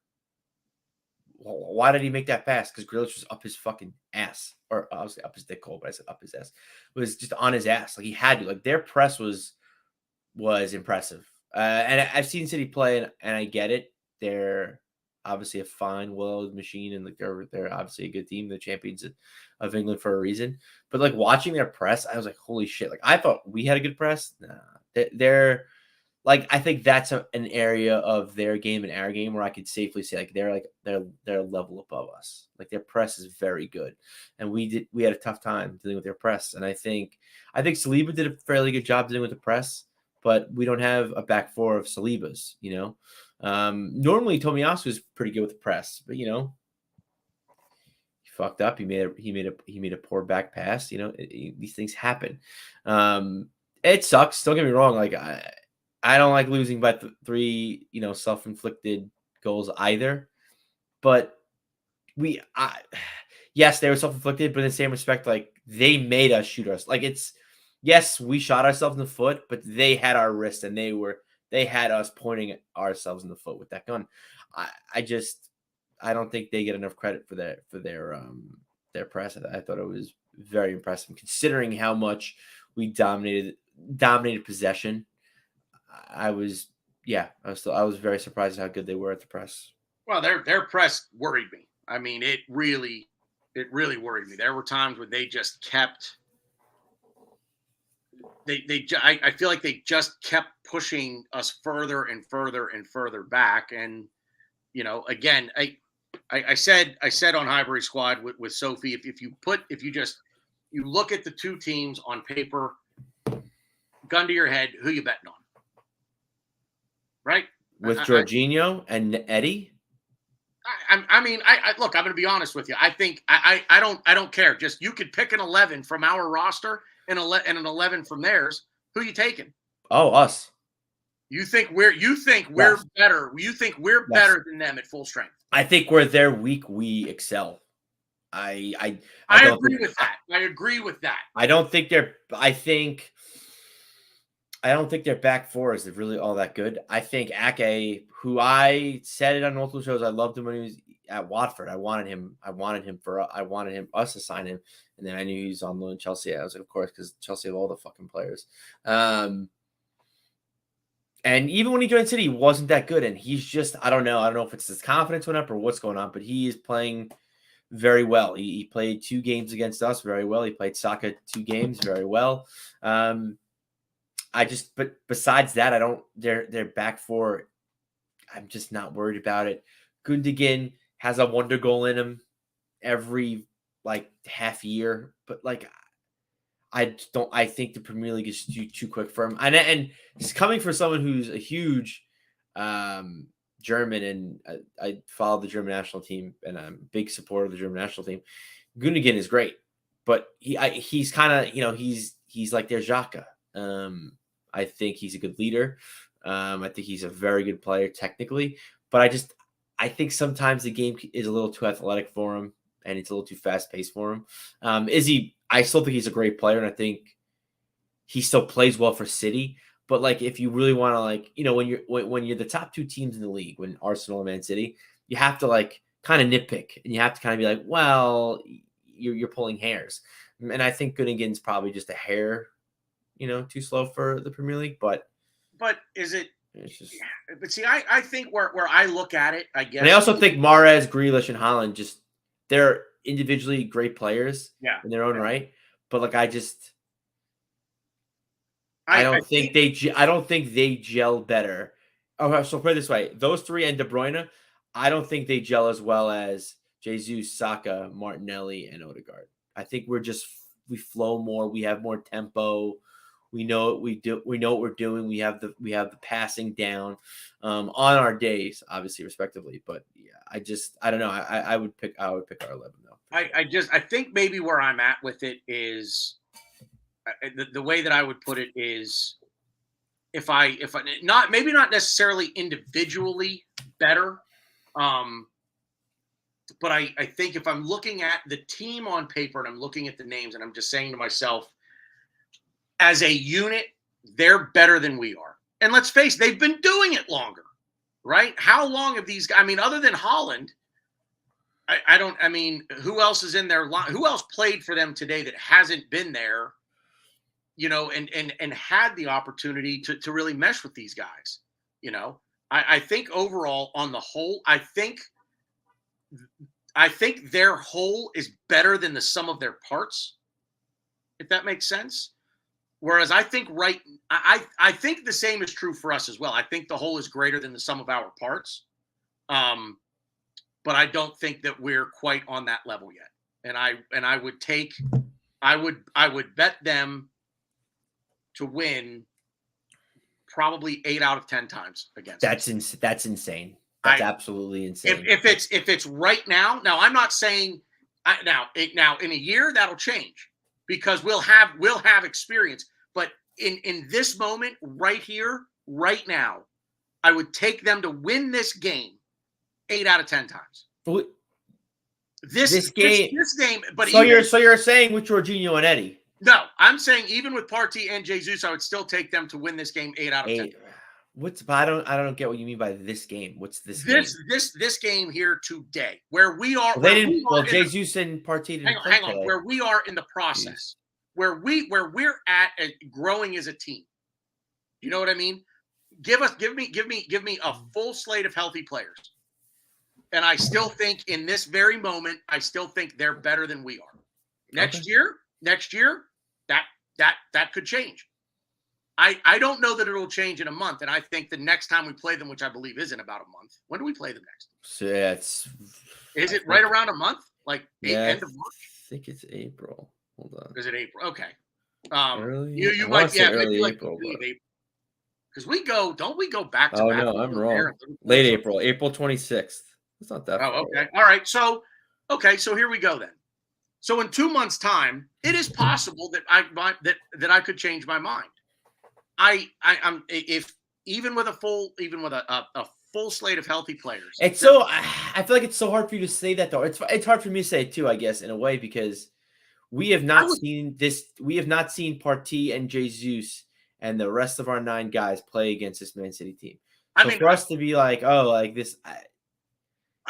why did he make that pass? Because Grealish was up his fucking ass, or obviously up his dick hole, but I said up his ass. It was just on his ass. Like, he had to. Like, their press was impressive. And I've seen City play, and I get it. They're obviously a fine, well-oiled machine, and like they're obviously a good team, the champions of England for a reason. But like watching their press, I was like, holy shit! Like, I thought we had a good press. Nah, they're like, I think that's an area of their game and our game where I could safely say like they're a level above us. Like, their press is very good, and we had a tough time dealing with their press. And I think Saliba did a fairly good job dealing with the press, but we don't have a back four of Salibas. Normally Tomiyasu was pretty good with the press, but he fucked up. He made a poor back pass. These things happen. It sucks. Don't get me wrong. Like, I don't like losing by three, self-inflicted goals either. But yes, they were self-inflicted, but in the same respect, like, they made us shoot us. Like, yes, we shot ourselves in the foot, but they had our wrist, and they had us pointing at ourselves in the foot with that gun. I don't think they get enough credit for their press. I thought it was very impressive considering how much we dominated possession. I was very surprised at how good they were at the press. Well, their press worried me. I mean, it really worried me. There were times where they just kept. I feel like they just kept pushing us further and further and further back. And again, I said on Highbury Squad with Sophie, if you look at the two teams on paper, gun to your head, who you betting on? Right? With Jorginho and Eddie? I mean, look, I'm going to be honest with you. I think I don't care. Just you could pick an 11 from our roster and an 11 from theirs. Who you taking? Oh, us. You think we're Yes. better? You think we're better than them at full strength? I think where they're weak, we excel. I agree with that. I agree with that. I don't think their back four is really all that good. I think Ake, who I said it on multiple shows, I loved him when he was at Watford. I wanted us to sign him, and then I knew he was on loan Chelsea. I was like, of course, because Chelsea have all the fucking players. And even when he joined City, he wasn't that good. And he's just, I don't know if it's his confidence went up or what's going on, but he is playing very well. He played 2 games against us very well. He played Saka 2 games very well. But besides that, their back four, I'm just not worried about it. Gundogan has a wonder goal in him every half year, but I think the Premier League is too quick for him. And it's coming from someone who's a huge German, and I follow the German national team, and I'm a big supporter of the German national team. Gundogan is great, but he's kind of, he's like their Xhaka. I think he's a good leader. I think he's a very good player technically, but I think sometimes the game is a little too athletic for him, and it's a little too fast paced for him. I still think he's a great player, and I think he still plays well for City. But if you really want to, when you're the top 2 teams in the league, when Arsenal and Man City, you have to kind of nitpick, and you have to kind of be like, well, you're pulling hairs. And I think Gundogan's probably just a hair, too slow for the Premier League. But is it? It's just. But see, I think where I look at it, I guess. And I also think Mahrez, Grealish, and Haaland they're individually great players in their own right. But I don't think they gel better. Oh, so put it this way: those 3 and De Bruyne, I don't think they gel as well as Jesus, Saka, Martinelli, and Odegaard. I think we flow more. We have more tempo. We know what we do. We know what we're doing. We have the passing down on our days, obviously, respectively. But yeah, I don't know. I would pick our 11 though. I think maybe where I'm at with it is the way that I would put it is if I not necessarily individually better, but I think if I'm looking at the team on paper and I'm looking at the names and I'm just saying to myself, as a unit, they're better than we are. And let's face it, they've been doing it longer, right? How long have these guys? I mean, other than Haaland, who else is in their line? Who else played for them today that hasn't been there, and had the opportunity to really mesh with these guys? I think overall, on the whole, I think their whole is better than the sum of their parts, if that makes sense. Whereas I think I think the same is true for us as well. I think the whole is greater than the sum of our parts. But I don't think that we're quite on that level yet. And I would bet them to win probably 8 out of 10 times against That's insane. That's absolutely insane. If it's right now, I'm not saying now in a year that'll change because we'll have experience. But in this moment, right here, right now, I would take them to win this game 8 out of 10 times. This game, but you're saying with Jorginho and Eddie? No, I'm saying even with Partey and Jesus, I would still take them to win this game 8 out of 10. But I don't get what you mean by this game. What's this game? This game here today, where we are. Well, they where didn't. we Well, are in the, Jesus and Partey didn't play hang on. today. Where we are in the Jeez. process, where we're at growing as a team. You know what I mean? Give me a full slate of healthy players, and I still think in this very moment, I still think they're better than we are. Next year, that could change. I don't know that it'll change in a month, and I think the next time we play them, which I believe is in about a month. When do we play them next? So yeah, is it right around a month? Like end of March? I think it's April. Hold on. Is it April? Okay. Early, you might early April, because don't we go back to oh back? no, I'm wrong. Late April, April 26th. It's not that. Oh, okay. All right. So here we go then. So in 2 months' time, it is possible that I could change my mind. I'm if even with a full slate of healthy players. It's so I feel like it's so hard for you to say that though. It's hard for me to say it too, I guess, in a way, because we have not seen this. We have not seen Partey and Jesus and the rest of our 9 guys play against this Man City team. So for us to be like, oh, like this,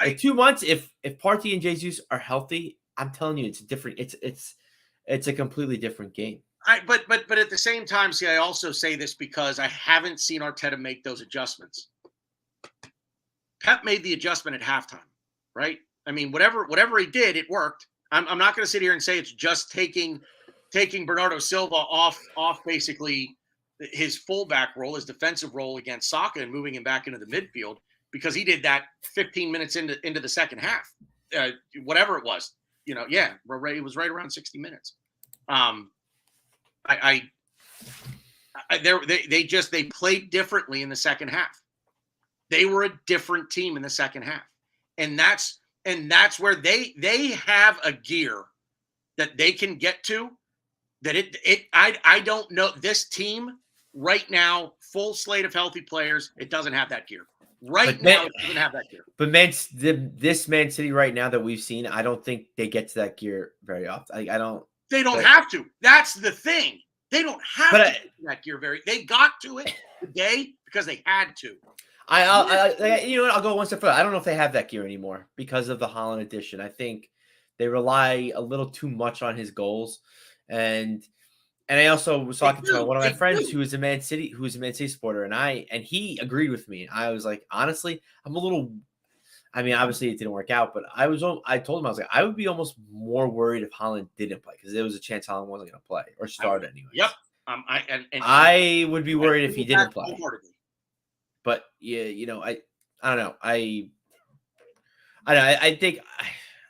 in 2 months, if Partey and Jesus are healthy, I'm telling you, it's a different. It's a completely different game. But at the same time, see, I also say this because I haven't seen Arteta make those adjustments. Pep made the adjustment at halftime, right? I mean, whatever he did, it worked. I'm not going to sit here and say it's just taking Bernardo Silva off basically his fullback role, his defensive role against Saka, and moving him back into the midfield, because he did that 15 minutes into the second half, whatever it was. You know, yeah, it was right around 60 minutes. They played differently in the second half. They were a different team in the second half, and that's where they have a gear that they can get to. I don't know, this team right now, full slate of healthy players, it doesn't have that gear right now. It doesn't have that gear. But this Man City right now that we've seen, I don't think they get to that gear very often. I don't. They don't have to. That's the thing. They don't have to get to that gear They got to it today because they had to. You know what? I'll go one step further. I don't know if they have that gear anymore because of the Haaland edition. I think they rely a little too much on his goals, and I also was talking to one of my friends who is a Man City supporter, and he agreed with me. I was like, honestly, I'm a little. I mean, obviously it didn't work out, but I told him, I was like, I would be almost more worried if Haaland didn't play, because there was a chance Haaland wasn't going to play or start anyway. Yep. I would be worried if he didn't play. But yeah, you know, I don't know. I think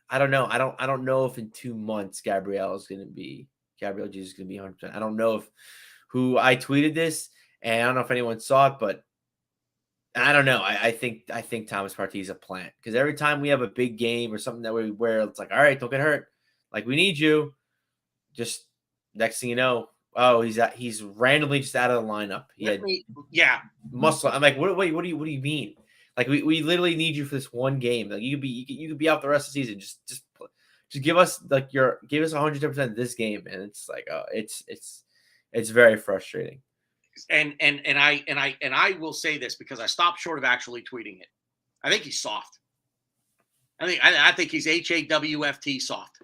I don't know. I don't know if in 2 months Gabriel Jesus is going to be 100%. I don't know who I tweeted this, and I don't know if anyone saw it, but I don't know. I think Thomas Partey is a plant, because every time we have a big game or something where it's like, all right, don't get hurt, like we need you. Just next thing you know, oh, he's randomly just out of the lineup. Muscle. I'm like, wait, what do you mean? Like we literally need you for this one game. Like you could be out the rest of the season. Just give us give us 110% this game, and it's like, oh, it's very frustrating. And I will say this, because I stopped short of actually tweeting it. I think he's soft. I think he's HAWFT soft.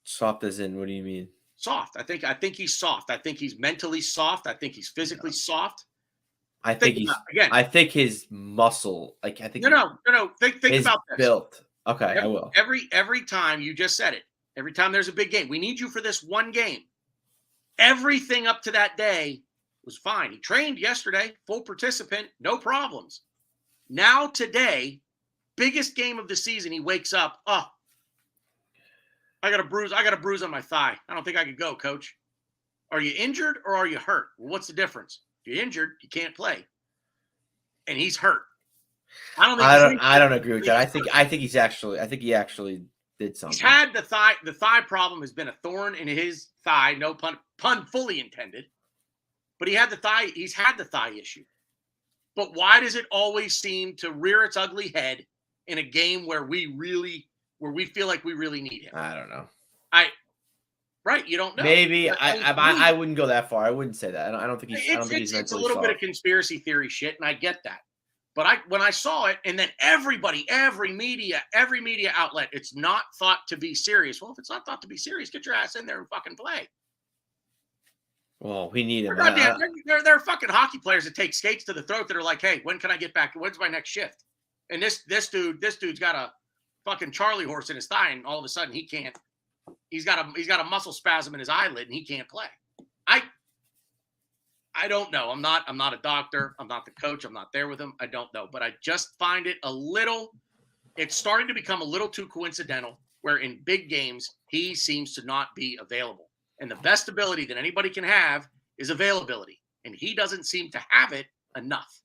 Soft as in, what do you mean? Soft. I think he's soft. I think he's mentally soft. I think he's physically soft. I think his muscle, like I think no. Think about this. Built. Okay, I will. Every time, you just said it. Every time there's a big game, we need you for this one game. Everything up to that day was fine. He trained yesterday, full participant, no problems. Now today, biggest game of the season, he wakes up, oh, I got a bruise on my thigh. I don't think I could go, coach. Are you injured or are you hurt? Well, what's the difference? If you're injured, you can't play. And he's hurt. I don't agree with that. I think he actually did something. He's had the thigh problem has been a thorn in his thigh, no pun fully intended. But he's had the thigh issue. But why does it always seem to rear its ugly head in a game where we feel like we really need him? I don't know. Right, you don't know. Maybe But, I mean, to I me, wouldn't go that far. I wouldn't say that. I don't think he's it's a mentally little bit of soft. conspiracy theory shit, and I get that. But when I saw it, and then everybody, every media outlet, it's not thought to be serious. Well, if it's not thought to be serious, get your ass in there and fucking play. Well, we need They're him. goddamn, they're fucking hockey players that take skates to the throat that are like, hey, when can I get back? When's my next shift? And this dude's got a fucking Charlie horse in his thigh, and all of a sudden he can't. He's got a muscle spasm in his eyelid, and he can't play. I don't know. I'm not a doctor. I'm not the coach. I'm not there with him. I don't know. But I just find it it's starting to become a little too coincidental where in big games, he seems to not be available. And the best ability that anybody can have is availability. And he doesn't seem to have it enough.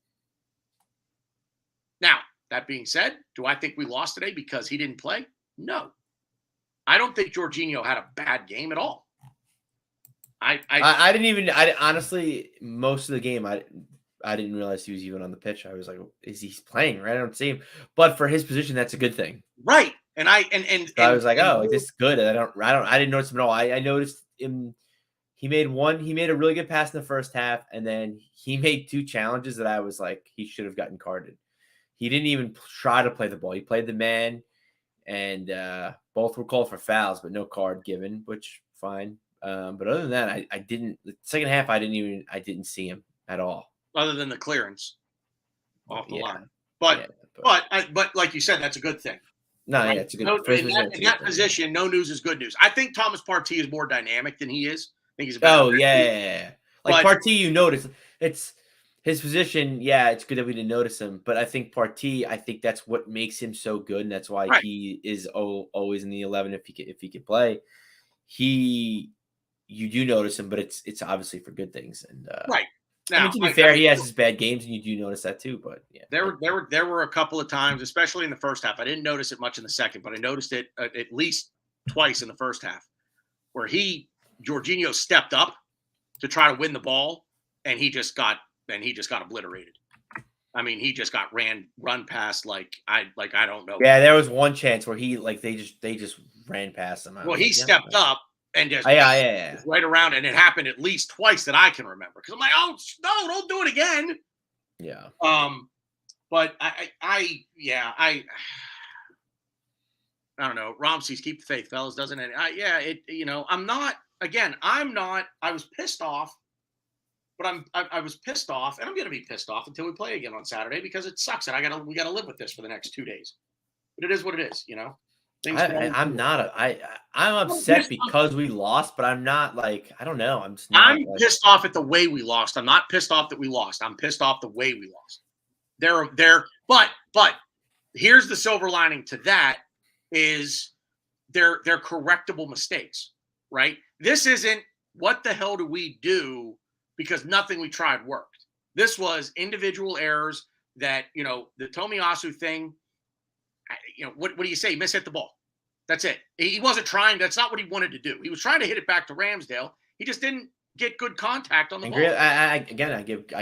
Now, that being said, do I think we lost today because he didn't play? No. I don't think Jorginho had a bad game at all. I didn't even. I honestly, most of the game, I didn't realize he was even on the pitch. I was like, is he playing? Right? I don't see him. But for his position, that's a good thing. Right. And I was like, oh, this is good. I didn't notice him at all. I noticed him. He made a really good pass in the first half, and then he made 2 challenges that I was like, he should have gotten carded. He didn't even try to play the ball. He played the man, and both were called for fouls, but no card given, which fine. But other than that, I didn't. The second half, I didn't see him at all, other than the clearance off the line. But like you said, that's a good thing. No, right? Yeah, it's a good. In that position, no news is good news. I think Thomas Partey is more dynamic than he is. I think he's a better yeah. Like Partey, you notice it's his position. Yeah, it's good that we didn't notice him, but I think Partey, that's what makes him so good, and that's why he is always in the 11 if he can play. You do notice him, but it's obviously for good things. And right now, I mean, to be fair, he has his bad games, and you do notice that too. But yeah, there were a couple of times, especially in the first half. I didn't notice it much in the second, but I noticed it at least twice in the first half, where Jorginho stepped up to try to win the ball, and he just got obliterated. I mean, he just got run past like I don't know. Yeah, there was one chance where he they just ran past him. Well, he stepped up and just right around, and it happened at least twice that I can remember. Because I'm like, oh no, don't do it again. Yeah. But I don't know. Ramses, keep the faith, fellas, doesn't it? I'm not. Again, I'm not. I was pissed off, but I was pissed off, and I'm going to be pissed off until we play again on Saturday because it sucks, and we gotta live with this for the next 2 days. But it is what it is, I'm upset because we lost, but I'm not like, I don't know. I'm pissed off at the way we lost. I'm not pissed off that we lost. I'm pissed off the way we lost. But here's the silver lining to that is they're correctable mistakes, right? This isn't what the hell do we do because nothing we tried worked. This was individual errors that, the Tomiyasu thing, what do you say? He mishit the ball. That's it. He wasn't trying. That's not what he wanted to do. He was trying to hit it back to Ramsdale. He just didn't get good contact on the ball. I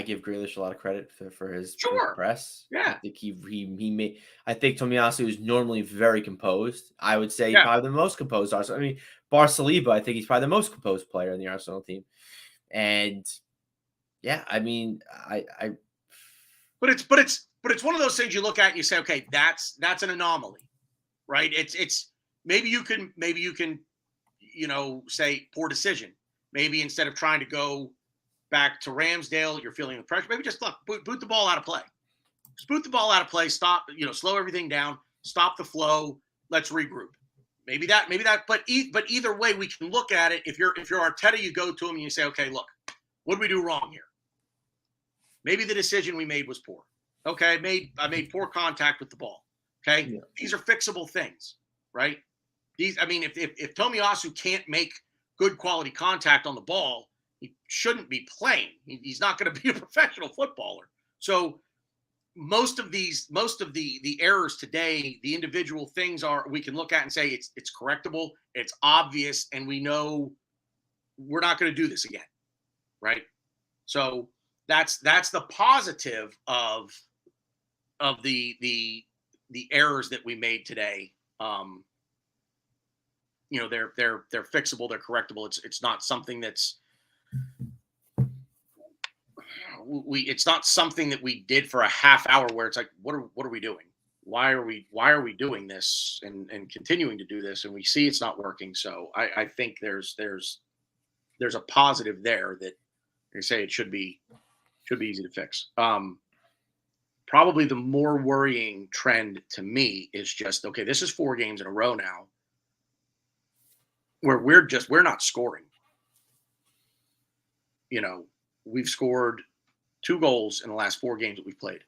give Grealish a lot of credit for his press. Yeah. I think he made. I think Tomiyasu is normally very composed. I would say probably the most composed Arsenal. I mean, Bar Saliba, I think he's probably the most composed player in the Arsenal team. And yeah, I mean, But it's one of those things you look at and you say, okay, that's an anomaly, right? It's maybe you can say poor decision. Maybe instead of trying to go back to Ramsdale, you're feeling the pressure. Maybe just boot the ball out of play. Just boot the ball out of play. Stop, slow everything down. Stop the flow. Let's regroup. Maybe that. But either way, we can look at it. If you're Arteta, you go to him and you say, okay, look, what did we do wrong here? Maybe the decision we made was poor. Okay, I made poor contact with the ball. Okay, These are fixable things, right? If Tomiyasu can't make good quality contact on the ball, he shouldn't be playing. He's not going to be a professional footballer. So most of the errors today, the individual things we can look at and say it's correctable, it's obvious, and we know we're not going to do this again, right? So that's the positive of the errors that we made today. they're fixable, they're correctable. It's not something that's it's not something that we did for a half hour where it's like, what are we doing? Why are we doing this and continuing to do this? And we see it's not working. So I think there's a positive there that they say it should be easy to fix. Probably the more worrying trend to me is just, okay, this is 4 games in a row now where we're not scoring. We've scored 2 goals in the last 4 games that we've played.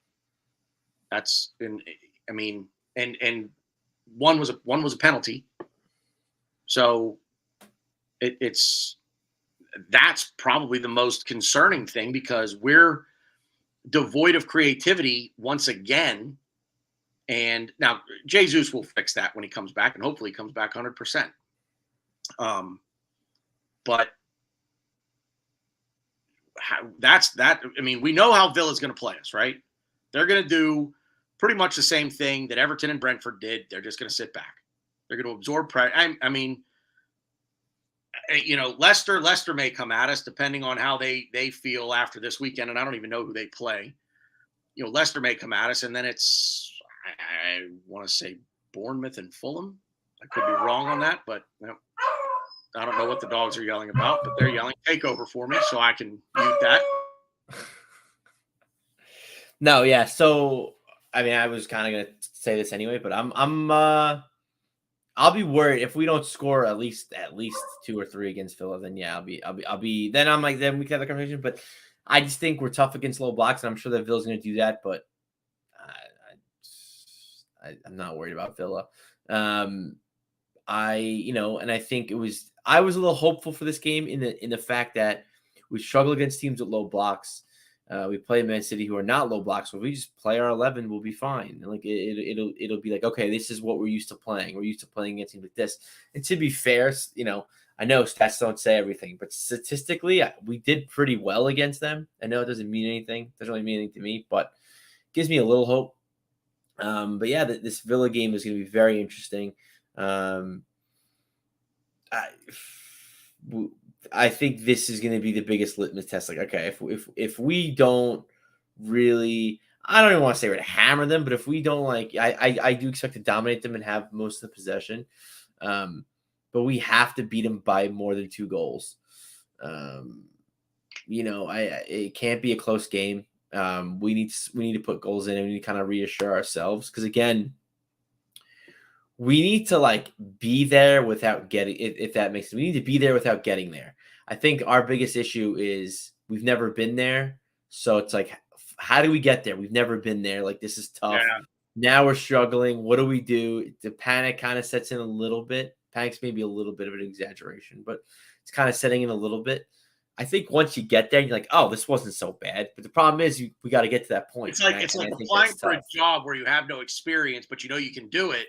That's and one was a penalty. So that's probably the most concerning thing, because we're devoid of creativity once again. And now Jesus will fix that when he comes back, and hopefully he comes back 100%. But that's that. I mean, we know how Villa's going to play us, right? They're going to do pretty much the same thing that Everton and Brentford did. They're just going to sit back. They're going to absorb pressure. I mean, Leicester may come at us depending on how they feel after this weekend, and I don't even know who they play. Leicester may come at us, and then it's, I want to say, Bournemouth and Fulham. I could be wrong on that, but I don't know what the dogs are yelling about, but they're yelling take over for me, so I can mute that. No, yeah. So, I mean, I was kind of going to say this anyway, but I'll be worried if we don't score at least 2 or 3 against Villa. Then yeah, I'll be. Then I'm like, then we can have the conversation. But I just think we're tough against low blocks, and I'm sure that Villa's going to do that. But I'm not worried about Villa. And I think I was a little hopeful for this game in the fact that we struggle against teams with low blocks. We play Man City who are not low blocks. So if we just play our 11, we'll be fine. Like it'll be like, okay, this is what we're used to playing. We're used to playing against teams like this. And to be fair, I know stats don't say everything, but statistically, we did pretty well against them. I know it doesn't mean anything. It doesn't really mean anything to me, but it gives me a little hope. But yeah, this Villa game is going to be very interesting. I think this is going to be the biggest litmus test. Like, okay, if we don't really, I don't even want to say we're to hammer them, but if we don't I do expect to dominate them and have most of the possession. But we have to beat them by more than 2 goals. It can't be a close game. We need to put goals in, and we need to kind of reassure ourselves, because again, we need to be there without getting, if that makes sense. We need to be there without getting there. I think our biggest issue is we've never been there. So it's like, how do we get there? We've never been there. Like, this is tough. Yeah. Now we're struggling. What do we do? The panic kind of sets in a little bit. Panic's maybe a little bit of an exaggeration, but it's kind of setting in a little bit. I think once you get there, you're like, oh, this wasn't so bad. But the problem is we got to get to that point. It's like applying for a job where you have no experience, but you can do it.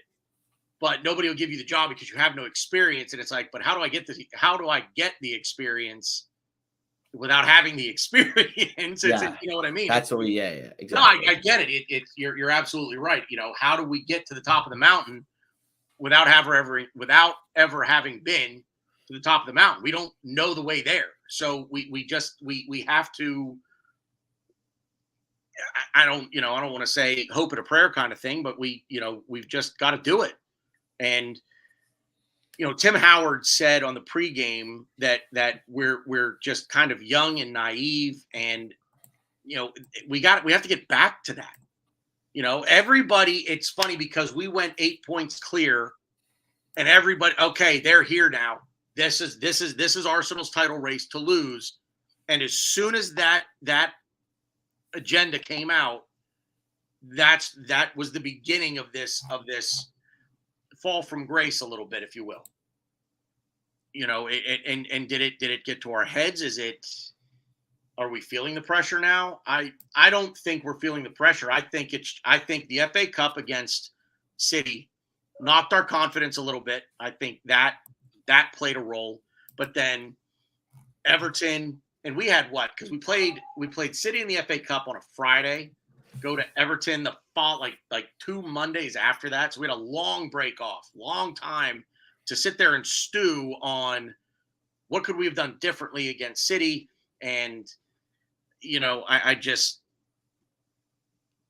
But nobody will give you the job because you have no experience. And it's like, but how do I get the experience without having the experience? Yeah. You know what I mean? That's what exactly. No, I get it. You're absolutely right. How do we get to the top of the mountain without ever having been to the top of the mountain? We don't know the way there. So we have to, I don't want to say hope and a prayer kind of thing, but we've just got to do it. And, Tim Howard said on the pregame that we're just kind of young and naive, and, we have to get back to that. Everybody, it's funny because we went 8 points clear, and everybody, okay, they're here now. This is Arsenal's title race to lose. And as soon as that agenda came out, that was the beginning of this fall from grace a little bit, if you will. And did it get to our heads? Are we feeling the pressure now? I don't think we're feeling the pressure. I think the FA Cup against City knocked our confidence a little bit. I think that played a role. But then Everton, and we had what? Because we played City in the FA Cup on a Friday, go to Everton the fall like 2 Mondays after that. So we had a long break off, long time to sit there and stew on what could we have done differently against City. And, I just,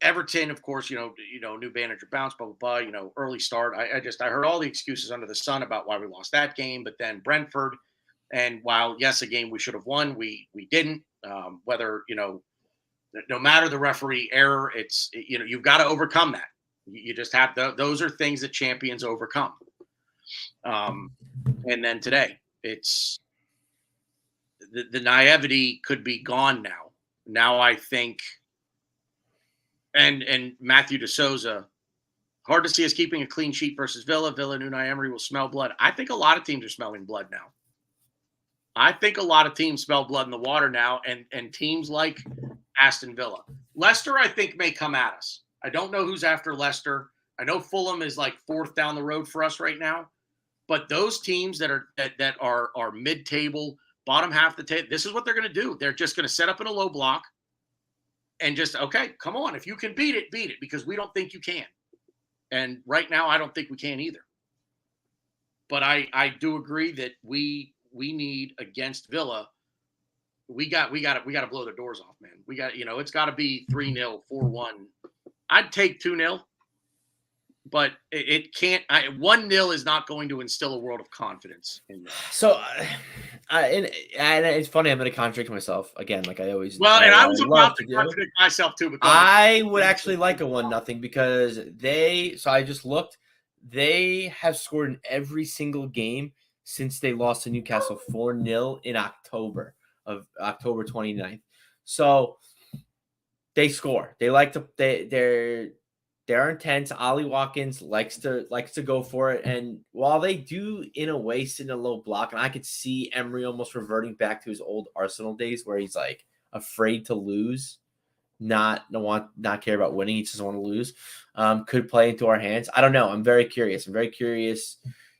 Everton, of course, new manager bounce, blah, blah, blah, early start. I heard all the excuses under the sun about why we lost that game, but then Brentford, and while, yes, a game we should have won, we didn't. Whether, no matter the referee error, you've got to overcome that. You just have to, those are things that champions overcome. And then today, it's the naivety could be gone now. Now I think, and Matthew De Souza, hard to see us keeping a clean sheet versus Villa. Villa and Unai Emery will smell blood. I think a lot of teams are smelling blood now. I think a lot of teams smell blood in the water now, and teams like Aston Villa. Leicester, I think, may come at us. I don't know who's after Leicester. I know Fulham is like fourth down the road for us right now. But those teams that are mid-table, bottom half of the table, this is what they're going to do. They're just going to set up in a low block and just, okay, come on. If you can beat it, because we don't think you can. And right now, I don't think we can either. But I do agree that we need, against Villa, we got to blow their doors off, man. We got, it's got to be 3-0, 4-1. I'd take 2-0. But it can't. 1-0 is not going to instill a world of confidence in them. So, and it's funny. I'm going to contradict myself again, like I always. Well, and I was about to contradict myself too. But I would actually like a 1-0 because they. So I just looked. They have scored in every single game since they lost to Newcastle 4-0 in October 29th. So they score. They like to. They're intense. Ollie Watkins likes to go for it. And while they do, in a way, sit in a low block, and I could see Emery almost reverting back to his old Arsenal days where he's like afraid to lose, not care about winning. He just doesn't want to lose. Could play into our hands. I don't know. I'm very curious.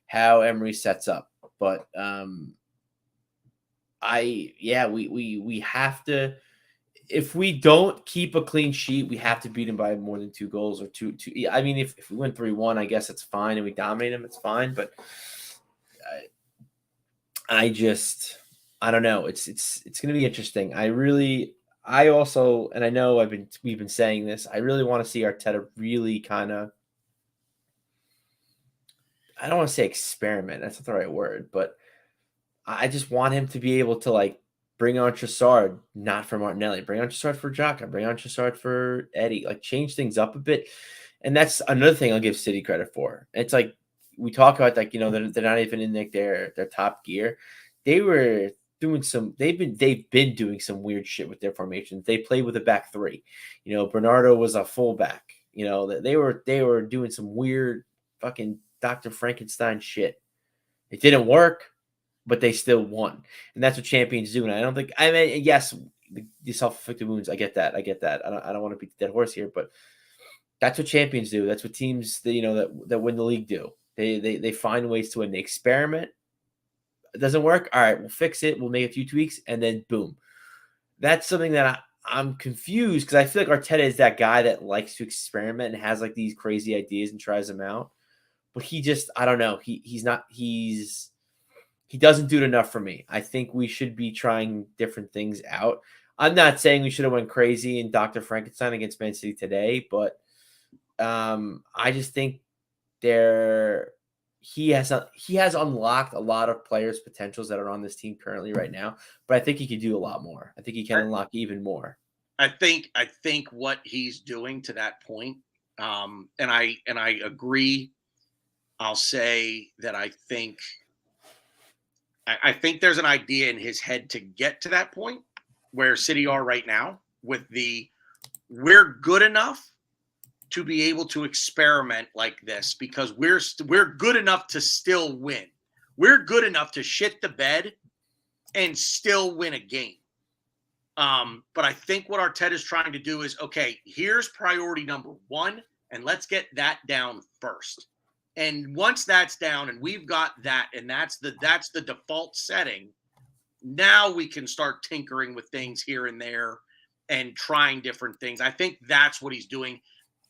How Emery sets up. But we have to. If we don't keep a clean sheet, we have to beat him by more than 2 goals or two. I mean, if we win 3-1, I guess it's fine, and we dominate him, it's fine. But I don't know. It's going to be interesting. I also, and I know we've been saying this. I really want to see Arteta really kind of. I don't want to say experiment. That's not the right word, but I just want him to be able to bring on Trossard, not for Martinelli. Bring on Trossard for Xhaka. Bring on Trossard for Eddie. Change things up a bit. And that's another thing I'll give City credit for. It's we talk about they're not even in their top gear. They were doing they've been doing some weird shit with their formations. They played with a back 3. Bernardo was a fullback. They were doing some weird fucking Dr. Frankenstein shit. It didn't work, but they still won. And that's what champions do. And yes, the self-inflicted wounds, I get that. I don't want to beat the dead horse here, but that's what champions do. That's what teams that win the league do. They find ways to win. They experiment. It doesn't work. All right, we'll fix it. We'll make a few tweaks, and then boom. That's something that I'm confused because I feel like Arteta is that guy that likes to experiment and has these crazy ideas and tries them out. But he just, I don't know. He doesn't do it enough for me. I think we should be trying different things out. I'm not saying we should have went crazy in Dr. Frankenstein against Man City today, but I just think he has unlocked a lot of players' potentials that are on this team currently right now. But I think he could do a lot more. I think he can unlock even more. I think what he's doing to that point, and I agree. I'll say that I think there's an idea in his head to get to that point where City are right now with we're good enough to be able to experiment like this because we're good enough to still win. We're good enough to shit the bed and still win a game. But I think what Arteta is trying to do is, okay, here's priority number 1, and let's get that down first. And once that's down and we've got that, and that's the default setting, now we can start tinkering with things here and there and trying different things. I think that's what he's doing.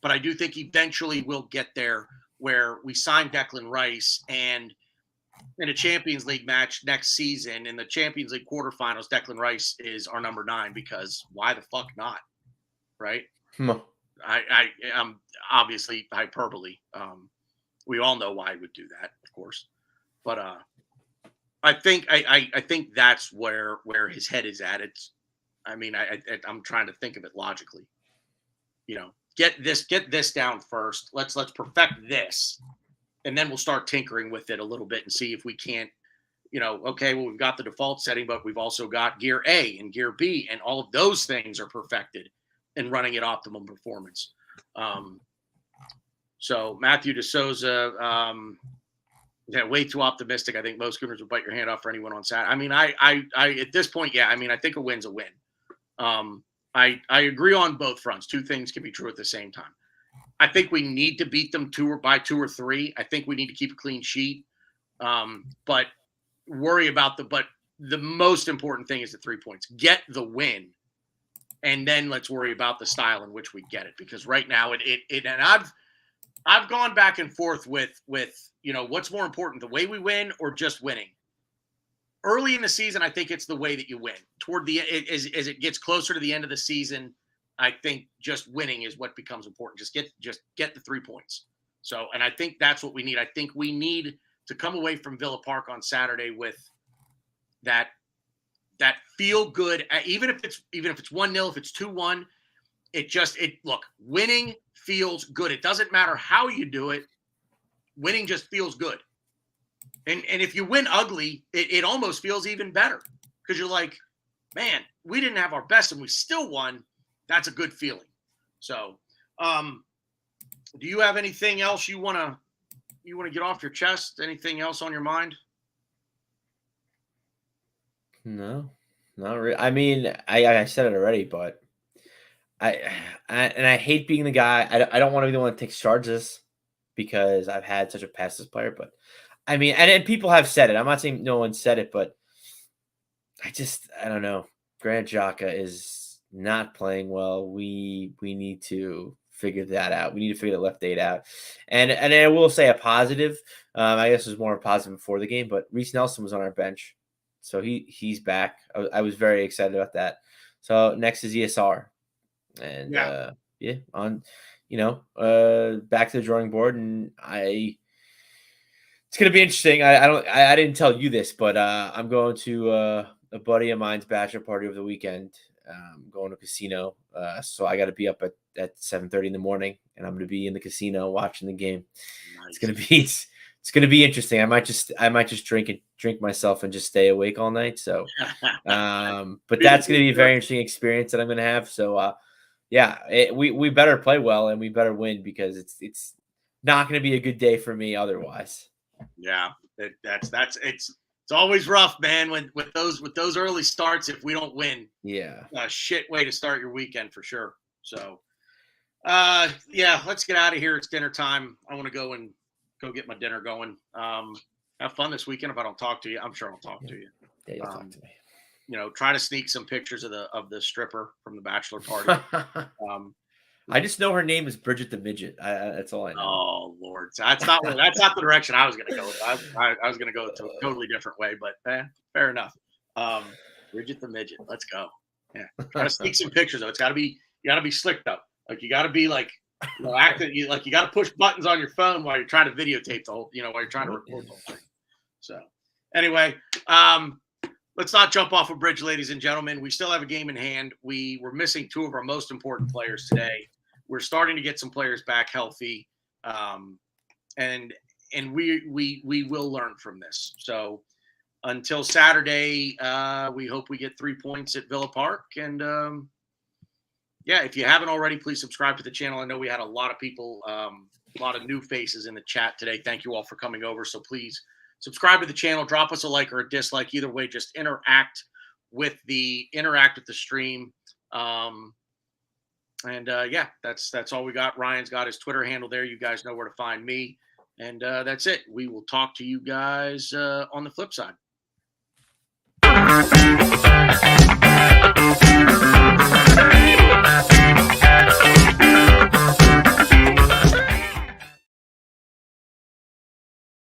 But I do think eventually we'll get there where we sign Declan Rice and in a Champions League match next season in the Champions League quarterfinals, Declan Rice is our number 9 because why the fuck not, right? I'm obviously hyperbole. We all know why he would do that, of course, but I think that's where his head is at. It's, I mean, I'm trying to think of it logically. You know, get this down first. Let's perfect this, and then we'll start tinkering with it a little bit and see if we can't. You know, okay, well, we've got the default setting, but we've also got gear A and gear B, and all of those things are perfected and running at optimum performance. So Matthew DeSouza, yeah, way too optimistic. I think most Gooners would bite your hand off for anyone on Saturday. I mean, I at this point, yeah, I mean, I think a win's a win. I agree on both fronts. Two things can be true at the same time. I think we need to beat them 2 or 3. I think we need to keep a clean sheet. But worry about but the most important thing is the 3 points. Get the win. And then let's worry about the style in which we get it. Because right now and I've gone back and forth with, you know, what's more important, the way we win or just winning? Early in the season, I think it's the way that you win. Toward the as it gets closer to the end of the season, I think just winning is what becomes important. Just get the 3 points. So, and I think that's what we need. I think we need to come away from Villa Park on Saturday with that feel good. Even if it's 1-0, if it's 2-1, look, winning feels good. It doesn't matter how you do it. Winning just feels good. And if you win ugly, it almost feels even better because you're like, man, we didn't have our best and we still won. That's a good feeling. So, do you have anything else you want to get off your chest? Anything else on your mind? No, not really. I mean, I said it already, but I hate being the guy. I don't want to be the one that takes charges because I've had such a past as player. But I mean, and people have said it. I'm not saying no one said it, but I don't know. Granit Xhaka is not playing well. We need to figure that out. We need to figure the left 8 out. And I will say a positive. I guess it was more positive before the game, but Reece Nelson was on our bench, so he's back. I was very excited about that. So next is ESR, and on, back to the drawing board, and it's gonna be interesting. I didn't tell you this, but I'm going to a buddy of mine's bachelor party over the weekend. Going to a casino, so I got to be up at 7:30 in the morning, and I'm going to be in the casino watching the game. Nice. It's gonna be interesting. I might just drink myself and just stay awake all night. So, but that's gonna be a very interesting experience that I'm gonna have. So, we better play well and we better win because it's not gonna be a good day for me otherwise. Yeah, it's always rough, man. With those early starts, if we don't win, a shit way to start your weekend for sure. So, let's get out of here. It's dinner time. I want to go get my dinner going. Have fun this weekend. If I don't talk to you, I'm sure I'll talk to you. Yeah, you'll talk to me. Try to sneak some pictures of the stripper from the bachelor party. I just know her name is Bridget the Midget. That's all I know. Oh Lord, that's not the direction I was going to go. I was going to go to a totally different way, but fair enough. Bridget the Midget. Let's go. Yeah, try to sneak some pictures though. You got to be slicked up. Like you got to be like, acting. You got to push buttons on your phone while you're trying to videotape the whole. While you're trying to record the whole thing. So anyway, let's not jump off a bridge, ladies and gentlemen. We still have a game in hand. We were missing 2 of our most important players today. We're starting to get some players back healthy, and we will learn from this. So until Saturday, we hope we get 3 points at Villa Park. And if you haven't already, please subscribe to the channel. I know we had a lot of people, a lot of new faces in the chat today. Thank you all for coming over. So please subscribe to the channel, drop us a like or a dislike. Either way, just interact with the stream. That's all we got. Ryan's got his Twitter handle there. You guys know where to find me. And that's it. We will talk to you guys on the flip side.